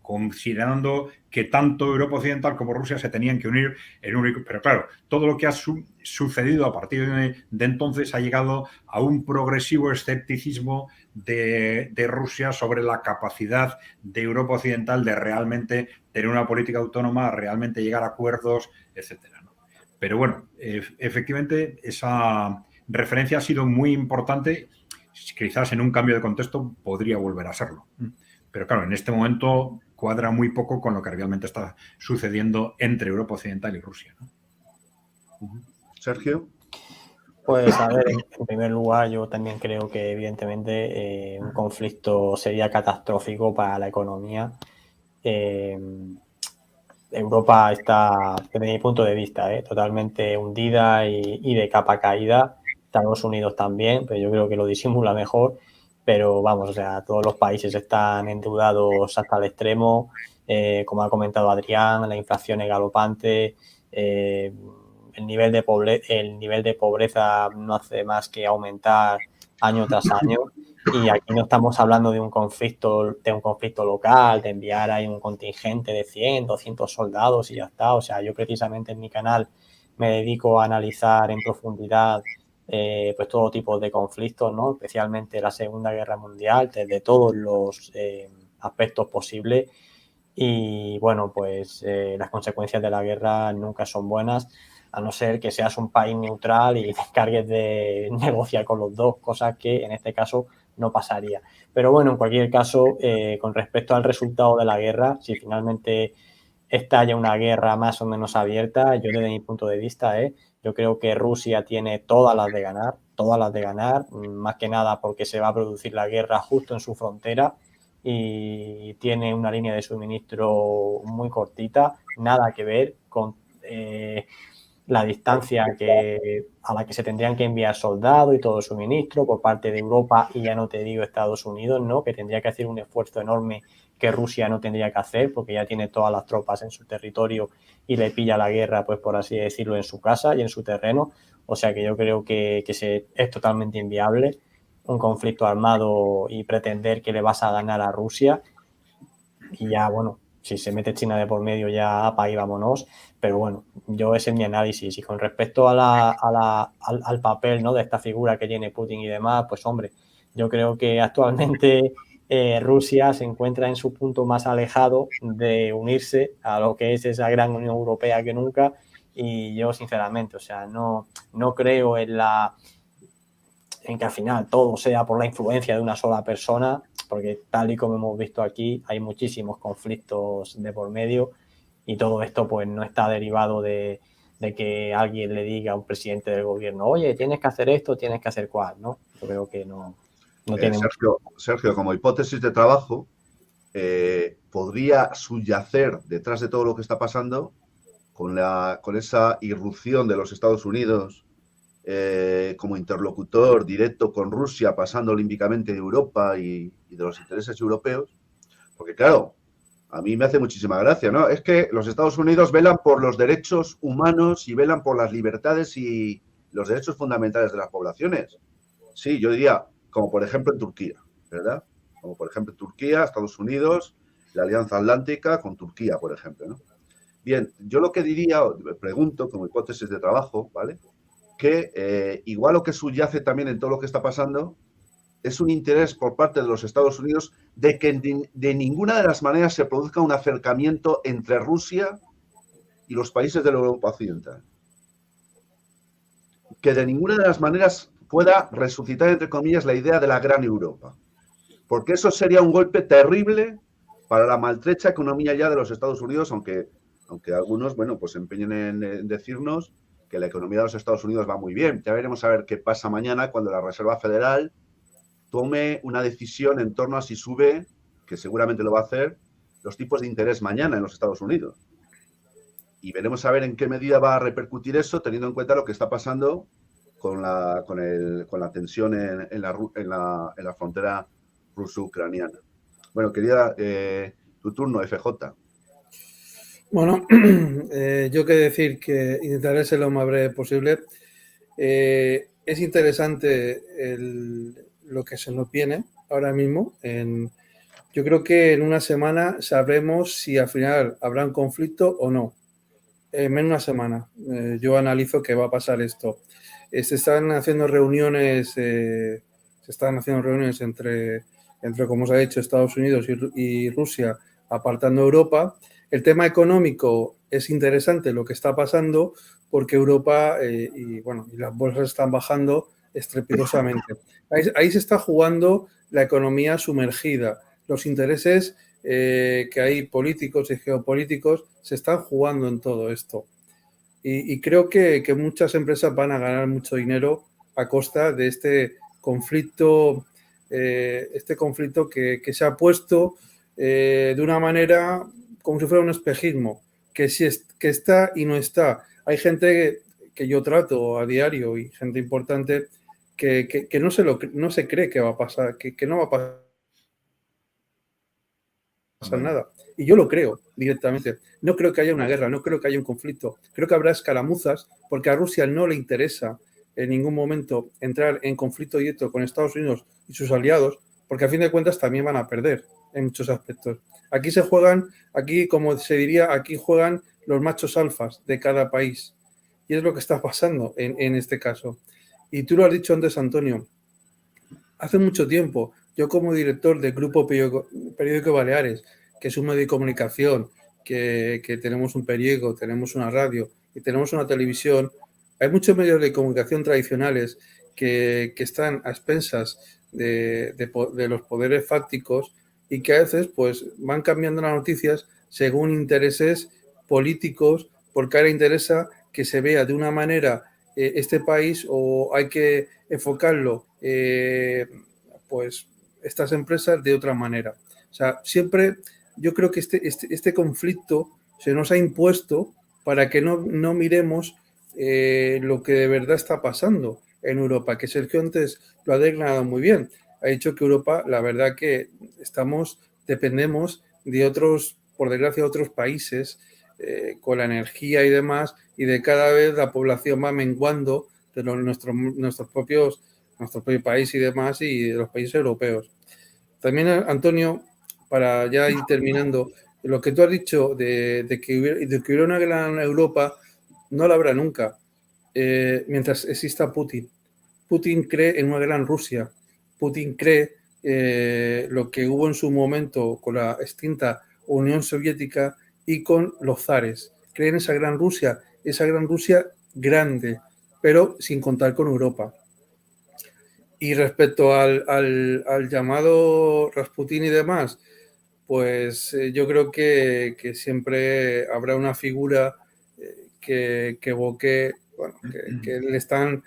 Considerando que tanto Europa Occidental como Rusia se tenían que unir en un... Pero claro, todo lo que ha sucedido a partir de entonces ha llegado a un progresivo escepticismo de Rusia sobre la capacidad de Europa Occidental de realmente tener una política autónoma, realmente llegar a acuerdos, etcétera, ¿no? Pero bueno, efectivamente esa referencia ha sido muy importante. Quizás en un cambio de contexto podría volver a serlo. Pero claro, en este momento cuadra muy poco con lo que realmente está sucediendo entre Europa Occidental y Rusia, ¿no? Sergio. Pues a ver, en primer lugar, yo también creo que evidentemente un conflicto sería catastrófico para la economía. Europa está, desde mi punto de vista, totalmente hundida y de capa caída. Estados Unidos también, pero yo creo que lo disimula mejor. Pero vamos, o sea, todos los países están endeudados hasta el extremo. Como ha comentado Adrián, la inflación es galopante. El nivel de pobreza no hace más que aumentar año tras año. Y aquí no estamos hablando de un conflicto local, de enviar ahí un contingente de 100, 200 soldados y ya está. O sea, yo precisamente en mi canal me dedico a analizar en profundidad pues todo tipo de conflictos, ¿no? Especialmente la Segunda Guerra Mundial, desde todos los aspectos posibles. Y bueno, pues las consecuencias de la guerra nunca son buenas, a no ser que seas un país neutral y te encargues de negociar con los dos, cosas que en este caso no pasaría. Pero bueno, en cualquier caso, con respecto al resultado de la guerra, si finalmente estalla una guerra más o menos abierta, yo desde mi punto de vista, yo creo que Rusia tiene todas las de ganar, más que nada porque se va a producir la guerra justo en su frontera y tiene una línea de suministro muy cortita, nada que ver con la distancia a la que se tendrían que enviar soldados y todo el suministro por parte de Europa, y ya no te digo Estados Unidos, ¿no? Que tendría que hacer un esfuerzo enorme que Rusia no tendría que hacer porque ya tiene todas las tropas en su territorio y le pilla la guerra, pues por así decirlo, en su casa y en su terreno. O sea que yo creo que es totalmente inviable un conflicto armado y pretender que le vas a ganar a Rusia. Y ya, bueno, si se mete China de por medio ya apa y vámonos. Pero bueno, ese es mi análisis. Y con respecto al papel, ¿no?, de esta figura que tiene Putin y demás, pues hombre, yo creo que actualmente Rusia se encuentra en su punto más alejado de unirse a lo que es esa gran Unión Europea que nunca. Y yo, sinceramente, o sea, no creo en que al final todo sea por la influencia de una sola persona, porque tal y como hemos visto aquí, hay muchísimos conflictos de por medio y todo esto pues no está derivado de que alguien le diga a un presidente del gobierno, oye, tienes que hacer esto, tienes que hacer cual, ¿no? Yo creo que no tiene Sergio, como hipótesis de trabajo, podría subyacer detrás de todo lo que está pasando con esa irrupción de los Estados Unidos como interlocutor directo con Rusia, pasando olímpicamente de Europa y de los intereses europeos, porque claro, a mí me hace muchísima gracia, ¿no? Es que los Estados Unidos velan por los derechos humanos y velan por las libertades y los derechos fundamentales de las poblaciones. Sí, yo diría, como por ejemplo en Turquía, ¿verdad? Como por ejemplo en Turquía, Estados Unidos, la Alianza Atlántica con Turquía, por ejemplo, ¿no? Bien, yo lo que diría, pregunto como hipótesis de trabajo, ¿vale?, que igual lo que subyace también en todo lo que está pasando es un interés por parte de los Estados Unidos de que de ninguna de las maneras se produzca un acercamiento entre Rusia y los países de la Europa Occidental. Que de ninguna de las maneras pueda resucitar, entre comillas, la idea de la gran Europa. Porque eso sería un golpe terrible para la maltrecha economía ya de los Estados Unidos, aunque algunos, bueno, pues se empeñen en decirnos que la economía de los Estados Unidos va muy bien. Ya veremos a ver qué pasa mañana cuando la Reserva Federal tome una decisión en torno a si sube, que seguramente lo va a hacer, los tipos de interés mañana en los Estados Unidos. Y veremos a ver en qué medida va a repercutir eso, teniendo en cuenta lo que está pasando con la tensión en la frontera ruso-ucraniana. Bueno, querida, tu turno, FJ. Bueno, yo quiero decir que intentaré ser lo más breve posible. Es interesante lo que se nos viene ahora mismo. Yo creo que en una semana sabremos si al final habrá un conflicto o no. En una semana yo analizo que va a pasar esto. Se están haciendo reuniones entre, como se ha dicho, Estados Unidos y Rusia, apartando a Europa. El tema económico es interesante lo que está pasando porque Europa y las bolsas están bajando estrepitosamente. Ahí se está jugando la economía sumergida. Los intereses que hay políticos y geopolíticos se están jugando en todo esto. Y creo que muchas empresas van a ganar mucho dinero a costa de este conflicto que se ha puesto de una manera como si fuera un espejismo, que está y no está. Hay gente que yo trato a diario y gente importante que no se cree que va a pasar, que no va a pasar nada. Y yo lo creo directamente. No creo que haya una guerra, no creo que haya un conflicto. Creo que habrá escaramuzas porque a Rusia no le interesa en ningún momento entrar en conflicto directo con Estados Unidos y sus aliados, porque a fin de cuentas también van a perder en muchos aspectos. Como se diría, aquí juegan los machos alfas de cada país. Y es lo que está pasando en este caso. Y tú lo has dicho antes, Antonio. Hace mucho tiempo, yo como director del Grupo Periódico Baleares, que es un medio de comunicación, que tenemos un periódico, tenemos una radio y tenemos una televisión, hay muchos medios de comunicación tradicionales que están a expensas de los poderes fácticos y que a veces pues van cambiando las noticias según intereses políticos, porque ahora interesa que se vea de una manera este país o hay que enfocarlo pues estas empresas de otra manera. O sea, siempre yo creo que este conflicto se nos ha impuesto para que no miremos lo que de verdad está pasando en Europa, que Sergio antes lo ha declarado muy bien. Ha dicho que Europa, la verdad que dependemos de otros, por desgracia, otros países con la energía y demás, y de cada vez la población va menguando de nuestro propio país y demás, y de los países europeos. También, Antonio, para ya ir terminando, lo que tú has dicho de que hubiera una gran Europa, no la habrá nunca, mientras exista Putin. Putin cree en una gran Rusia. Putin cree lo que hubo en su momento con la extinta Unión Soviética y con los zares. Cree en esa gran Rusia grande, pero sin contar con Europa. Y respecto al llamado Rasputín y demás, pues yo creo que siempre habrá una figura que evoque, bueno, que le están,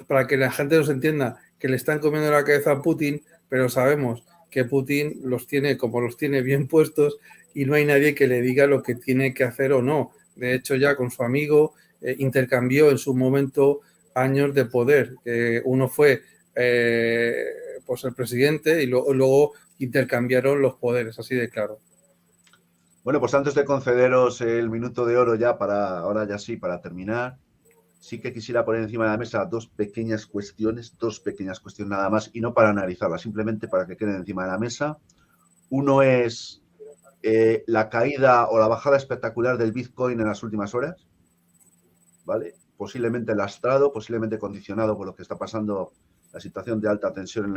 para que la gente nos entienda, que le están comiendo la cabeza a Putin, pero sabemos que Putin los tiene bien puestos y no hay nadie que le diga lo que tiene que hacer o no. De hecho, ya con su amigo intercambió en su momento años de poder. Uno fue pues el presidente y luego intercambiaron los poderes, así de claro. Bueno, pues antes de concederos el minuto de oro ya para terminar, sí que quisiera poner encima de la mesa dos pequeñas cuestiones nada más, y no para analizarlas, simplemente para que queden encima de la mesa. Uno es la caída o la bajada espectacular del Bitcoin en las últimas horas, ¿vale? Posiblemente lastrado, posiblemente condicionado por lo que está pasando, la situación de alta tensión en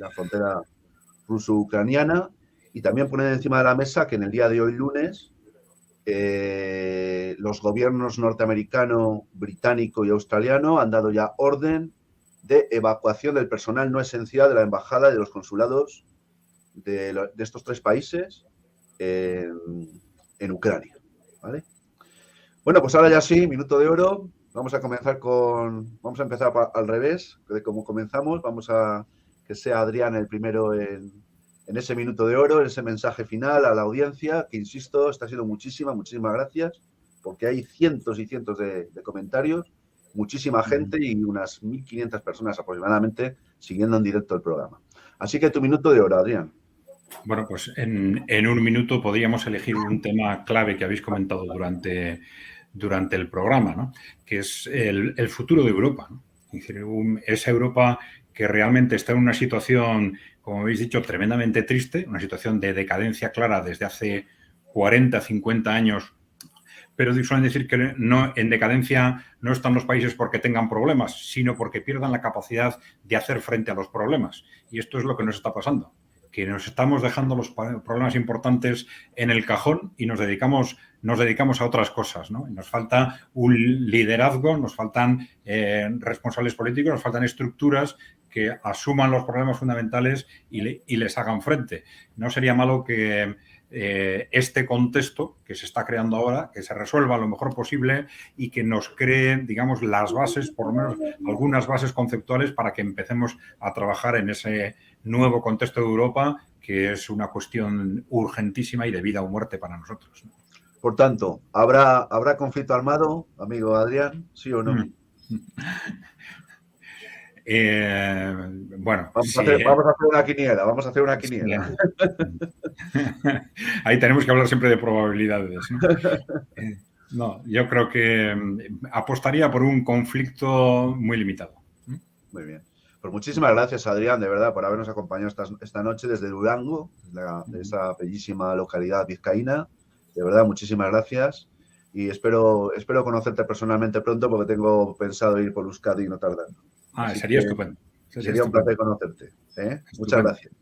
la frontera ruso-ucraniana, y también poner encima de la mesa que en el día de hoy, lunes, los gobiernos norteamericano, británico y australiano han dado ya orden de evacuación del personal no esencial de la embajada y de los consulados de estos tres países en Ucrania, ¿vale? Bueno, pues ahora ya sí, minuto de oro. Vamos a empezar al revés, de cómo comenzamos. Vamos a que sea Adrián el primero en ese minuto de oro, en ese mensaje final a la audiencia, que insisto, está siendo muchísimas gracias, porque hay cientos y cientos de comentarios, muchísima gente y unas 1.500 personas aproximadamente siguiendo en directo el programa. Así que tu minuto de oro, Adrián. Bueno, pues en un minuto podríamos elegir un tema clave que habéis comentado durante el programa, ¿no? Que es el futuro de Europa, ¿no? Es decir, esa Europa que realmente está en una situación, como habéis dicho, tremendamente triste, una situación de decadencia clara desde hace 40, 50 años, pero suelen decir que no, en decadencia no están los países porque tengan problemas, sino porque pierdan la capacidad de hacer frente a los problemas. Y esto es lo que nos está pasando, que nos estamos dejando los problemas importantes en el cajón y nos dedicamos a otras cosas, ¿no? Nos falta un liderazgo, nos faltan responsables políticos, nos faltan estructuras que asuman los problemas fundamentales y les hagan frente. No sería malo que este contexto que se está creando ahora, que se resuelva lo mejor posible y que nos cree, digamos, las bases, por lo menos algunas bases conceptuales para que empecemos a trabajar en ese nuevo contexto de Europa, que es una cuestión urgentísima y de vida o muerte para nosotros. Por tanto, ¿habrá conflicto armado, amigo Adrián? ¿Sí o no? Bueno, vamos a hacer una quiniela. Ahí tenemos que hablar siempre de probabilidades, ¿no? No, yo creo que apostaría por un conflicto muy limitado. Muy bien. Pues muchísimas gracias, Adrián, de verdad, por habernos acompañado esta noche desde Durango, de esa bellísima localidad vizcaína. De verdad, muchísimas gracias. Y espero conocerte personalmente pronto, porque tengo pensado ir por Euskadi y no tardando. Sería estupendo. Sería un placer conocerte. Muchas gracias.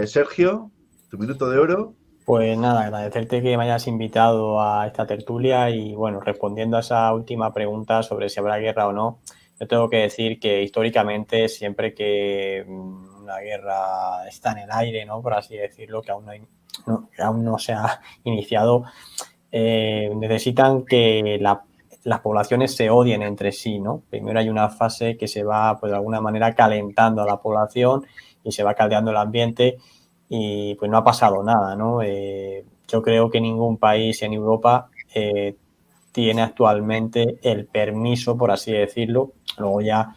Sergio, tu minuto de oro. Pues nada, agradecerte que me hayas invitado a esta tertulia y, bueno, respondiendo a esa última pregunta sobre si habrá guerra o no, yo tengo que decir que históricamente siempre que una guerra está en el aire, ¿no? Por así decirlo, que aún no se ha iniciado, necesitan que las poblaciones se odien entre sí, ¿no? Primero hay una fase que se va, pues de alguna manera, calentando a la población y se va caldeando el ambiente y pues no ha pasado nada, ¿no? Yo creo que ningún país en Europa tiene actualmente el permiso, por así decirlo. Luego ya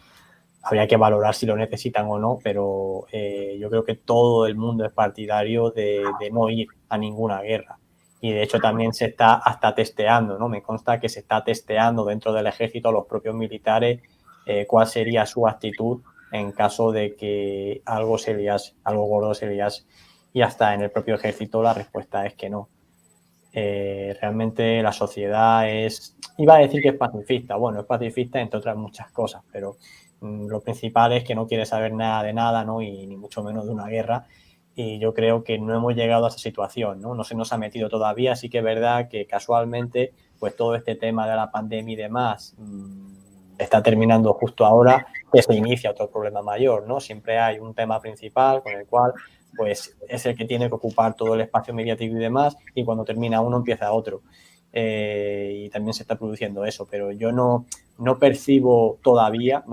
habría que valorar si lo necesitan o no, pero yo creo que todo el mundo es partidario de no ir a ninguna guerra. Y de hecho también se está hasta testeando, ¿no? Me consta que se está testeando dentro del ejército a los propios militares cuál sería su actitud en caso de que algo gordo se liase. Y hasta en el propio ejército la respuesta es que no. Realmente la sociedad iba a decir que es pacifista. Bueno, es pacifista entre otras muchas cosas, pero lo principal es que no quiere saber nada de nada, ¿no? Y ni mucho menos de una guerra. Y yo creo que no hemos llegado a esa situación, ¿no? No se nos ha metido todavía. Sí que es verdad que casualmente, pues todo este tema de la pandemia y demás está terminando justo ahora, que se inicia otro problema mayor, ¿no? Siempre hay un tema principal con el cual pues es el que tiene que ocupar todo el espacio mediático y demás, y cuando termina uno empieza otro. Y también se está produciendo eso, pero yo no percibo todavía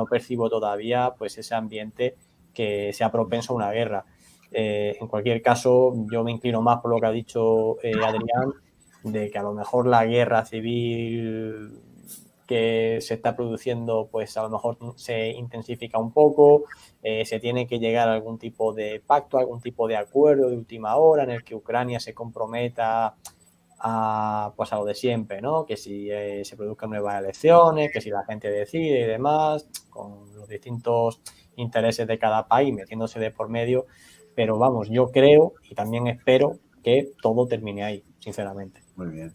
pues ese ambiente que sea propenso a una guerra. En cualquier caso, yo me inclino más por lo que ha dicho Adrián, de que a lo mejor la guerra civil que se está produciendo, pues a lo mejor se intensifica un poco, se tiene que llegar a algún tipo de pacto, algún tipo de acuerdo de última hora en el que Ucrania se comprometa a lo de siempre, ¿no? Que si se produzcan nuevas elecciones, que si la gente decide y demás, con los distintos intereses de cada país metiéndose de por medio, pero vamos, yo creo y también espero que todo termine ahí, sinceramente. Muy bien.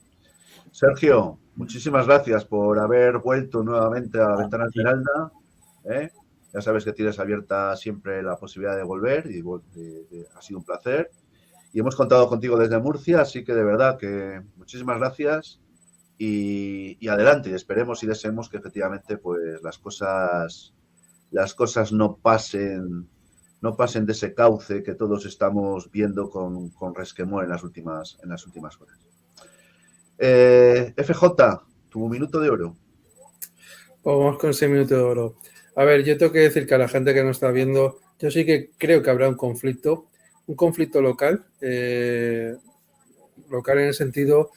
Sergio, muchísimas gracias por haber vuelto nuevamente a Ventana Esmeralda. Ya sabes que tienes abierta siempre la posibilidad de volver y ha sido un placer. Y hemos contado contigo desde Murcia, así que de verdad que muchísimas gracias y adelante. Esperemos y deseemos que efectivamente pues las cosas no pasen de ese cauce que todos estamos viendo con resquemor en las últimas horas. FJ, Tu minuto de oro. Vamos con ese minuto de oro. A ver, yo tengo que decir que a la gente que nos está viendo, yo sí que creo que habrá un conflicto local, local en el sentido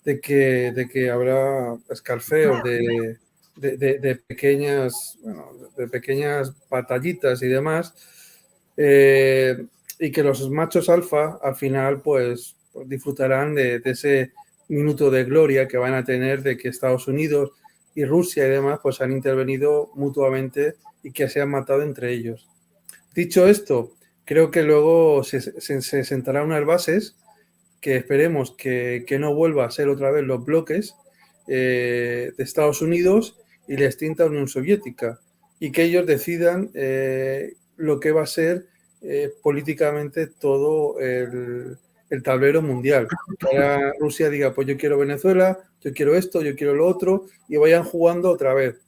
de que habrá escarceos de pequeñas batallitas y demás, y que los machos alfa al final pues disfrutarán de ese minuto de gloria que van a tener de que Estados Unidos y Rusia y demás pues han intervenido mutuamente y que se han matado entre ellos. Dicho esto, creo que luego se sentarán unas bases que esperemos que no vuelva a ser otra vez los bloques de Estados Unidos y la extinta Unión Soviética, y que ellos decidan lo que va a ser políticamente todo el tablero mundial. Que ahora Rusia diga, pues yo quiero Venezuela, yo quiero esto, yo quiero lo otro, y vayan jugando otra vez.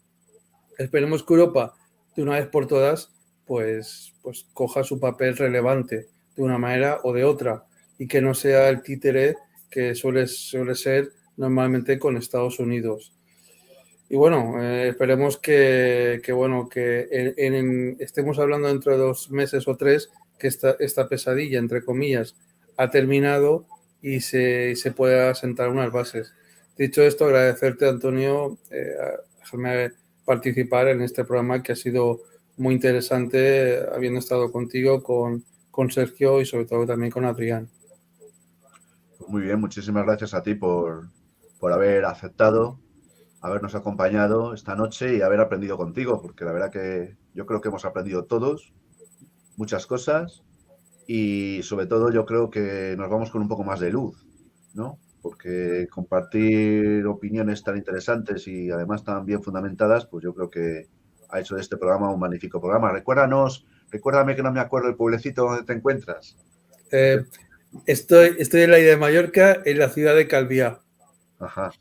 Esperemos que Europa, de una vez por todas, pues coja su papel relevante de una manera o de otra, y que no sea el títere que suele ser normalmente con Estados Unidos. Y bueno, esperemos que estemos hablando dentro de 2 meses o 3 que esta pesadilla, entre comillas, ha terminado y se pueda sentar unas bases. Dicho esto, agradecerte, Antonio, dejarme participar en este programa que ha sido muy interesante, habiendo estado contigo, con Sergio y sobre todo también con Adrián. Muy bien, muchísimas gracias a ti por haber aceptado, habernos acompañado esta noche y haber aprendido contigo, porque la verdad que yo creo que hemos aprendido todos muchas cosas y sobre todo yo creo que nos vamos con un poco más de luz, ¿no? Porque compartir opiniones tan interesantes y además tan bien fundamentadas, pues yo creo que ha hecho de este programa un magnífico programa. Recuérdame que no me acuerdo el pueblecito donde te encuentras. Estoy en la isla de Mallorca, en la ciudad de Calviá. Ajá.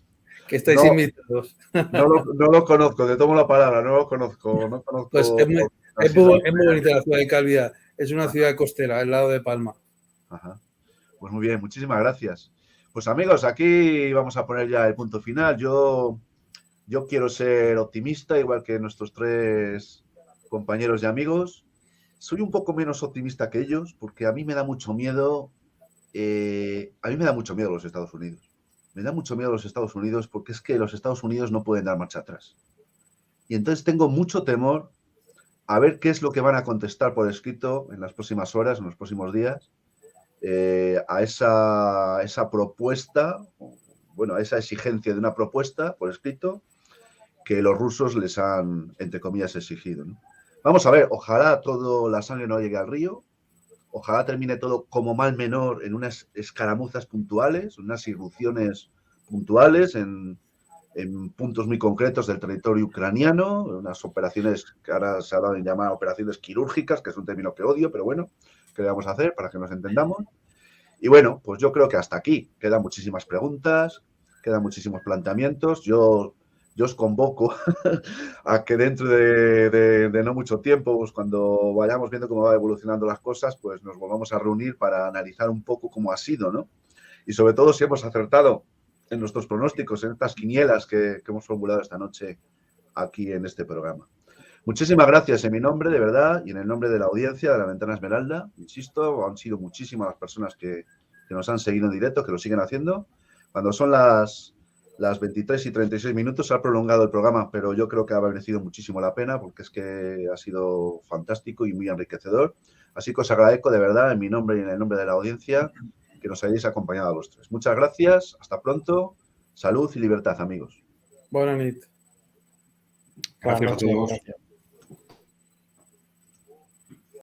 Que estáis invitados. No lo conozco, te tomo la palabra, no lo conozco. Pues es muy bonita la ciudad de Calviá. Es una ciudad costera, al lado de Palma. Ajá. Pues muy bien, muchísimas gracias. Pues amigos, aquí vamos a poner ya el punto final. Yo quiero ser optimista, igual que nuestros 3 compañeros y amigos. Soy un poco menos optimista que ellos, porque a mí me da mucho miedo. Los Estados Unidos. Me da mucho miedo los Estados Unidos porque es que los Estados Unidos no pueden dar marcha atrás. Y entonces tengo mucho temor a ver qué es lo que van a contestar por escrito en las próximas horas, en los próximos días, a esa propuesta, bueno, a esa exigencia de una propuesta por escrito que los rusos les han, entre comillas, exigido, ¿no? Vamos a ver, ojalá toda la sangre no llegue al río, ojalá termine todo como mal menor en unas escaramuzas puntuales, unas irrupciones puntuales en puntos muy concretos del territorio ucraniano, unas operaciones que ahora se ha dado en llamar operaciones quirúrgicas, que es un término que odio, pero bueno, ¿qué le vamos a hacer para que nos entendamos? Y bueno, pues yo creo que hasta aquí. Quedan muchísimas preguntas, quedan muchísimos planteamientos. Yo os convoco a que dentro de no mucho tiempo, pues cuando vayamos viendo cómo va evolucionando las cosas, pues nos volvamos a reunir para analizar un poco cómo ha sido, ¿no? Y sobre todo si hemos acertado en nuestros pronósticos, en estas quinielas que hemos formulado esta noche aquí en este programa. Muchísimas gracias en mi nombre, de verdad, y en el nombre de la audiencia de La Ventana Esmeralda. Insisto, han sido muchísimas las personas que nos han seguido en directo, que lo siguen haciendo. Cuando son las 23:36 se ha prolongado el programa, pero yo creo que ha merecido muchísimo la pena porque es que ha sido fantástico y muy enriquecedor. Así que os agradezco de verdad en mi nombre y en el nombre de la audiencia que nos hayáis acompañado a los 3. Muchas gracias, hasta pronto, salud y libertad, amigos. Buenas noches. Gracias a todos.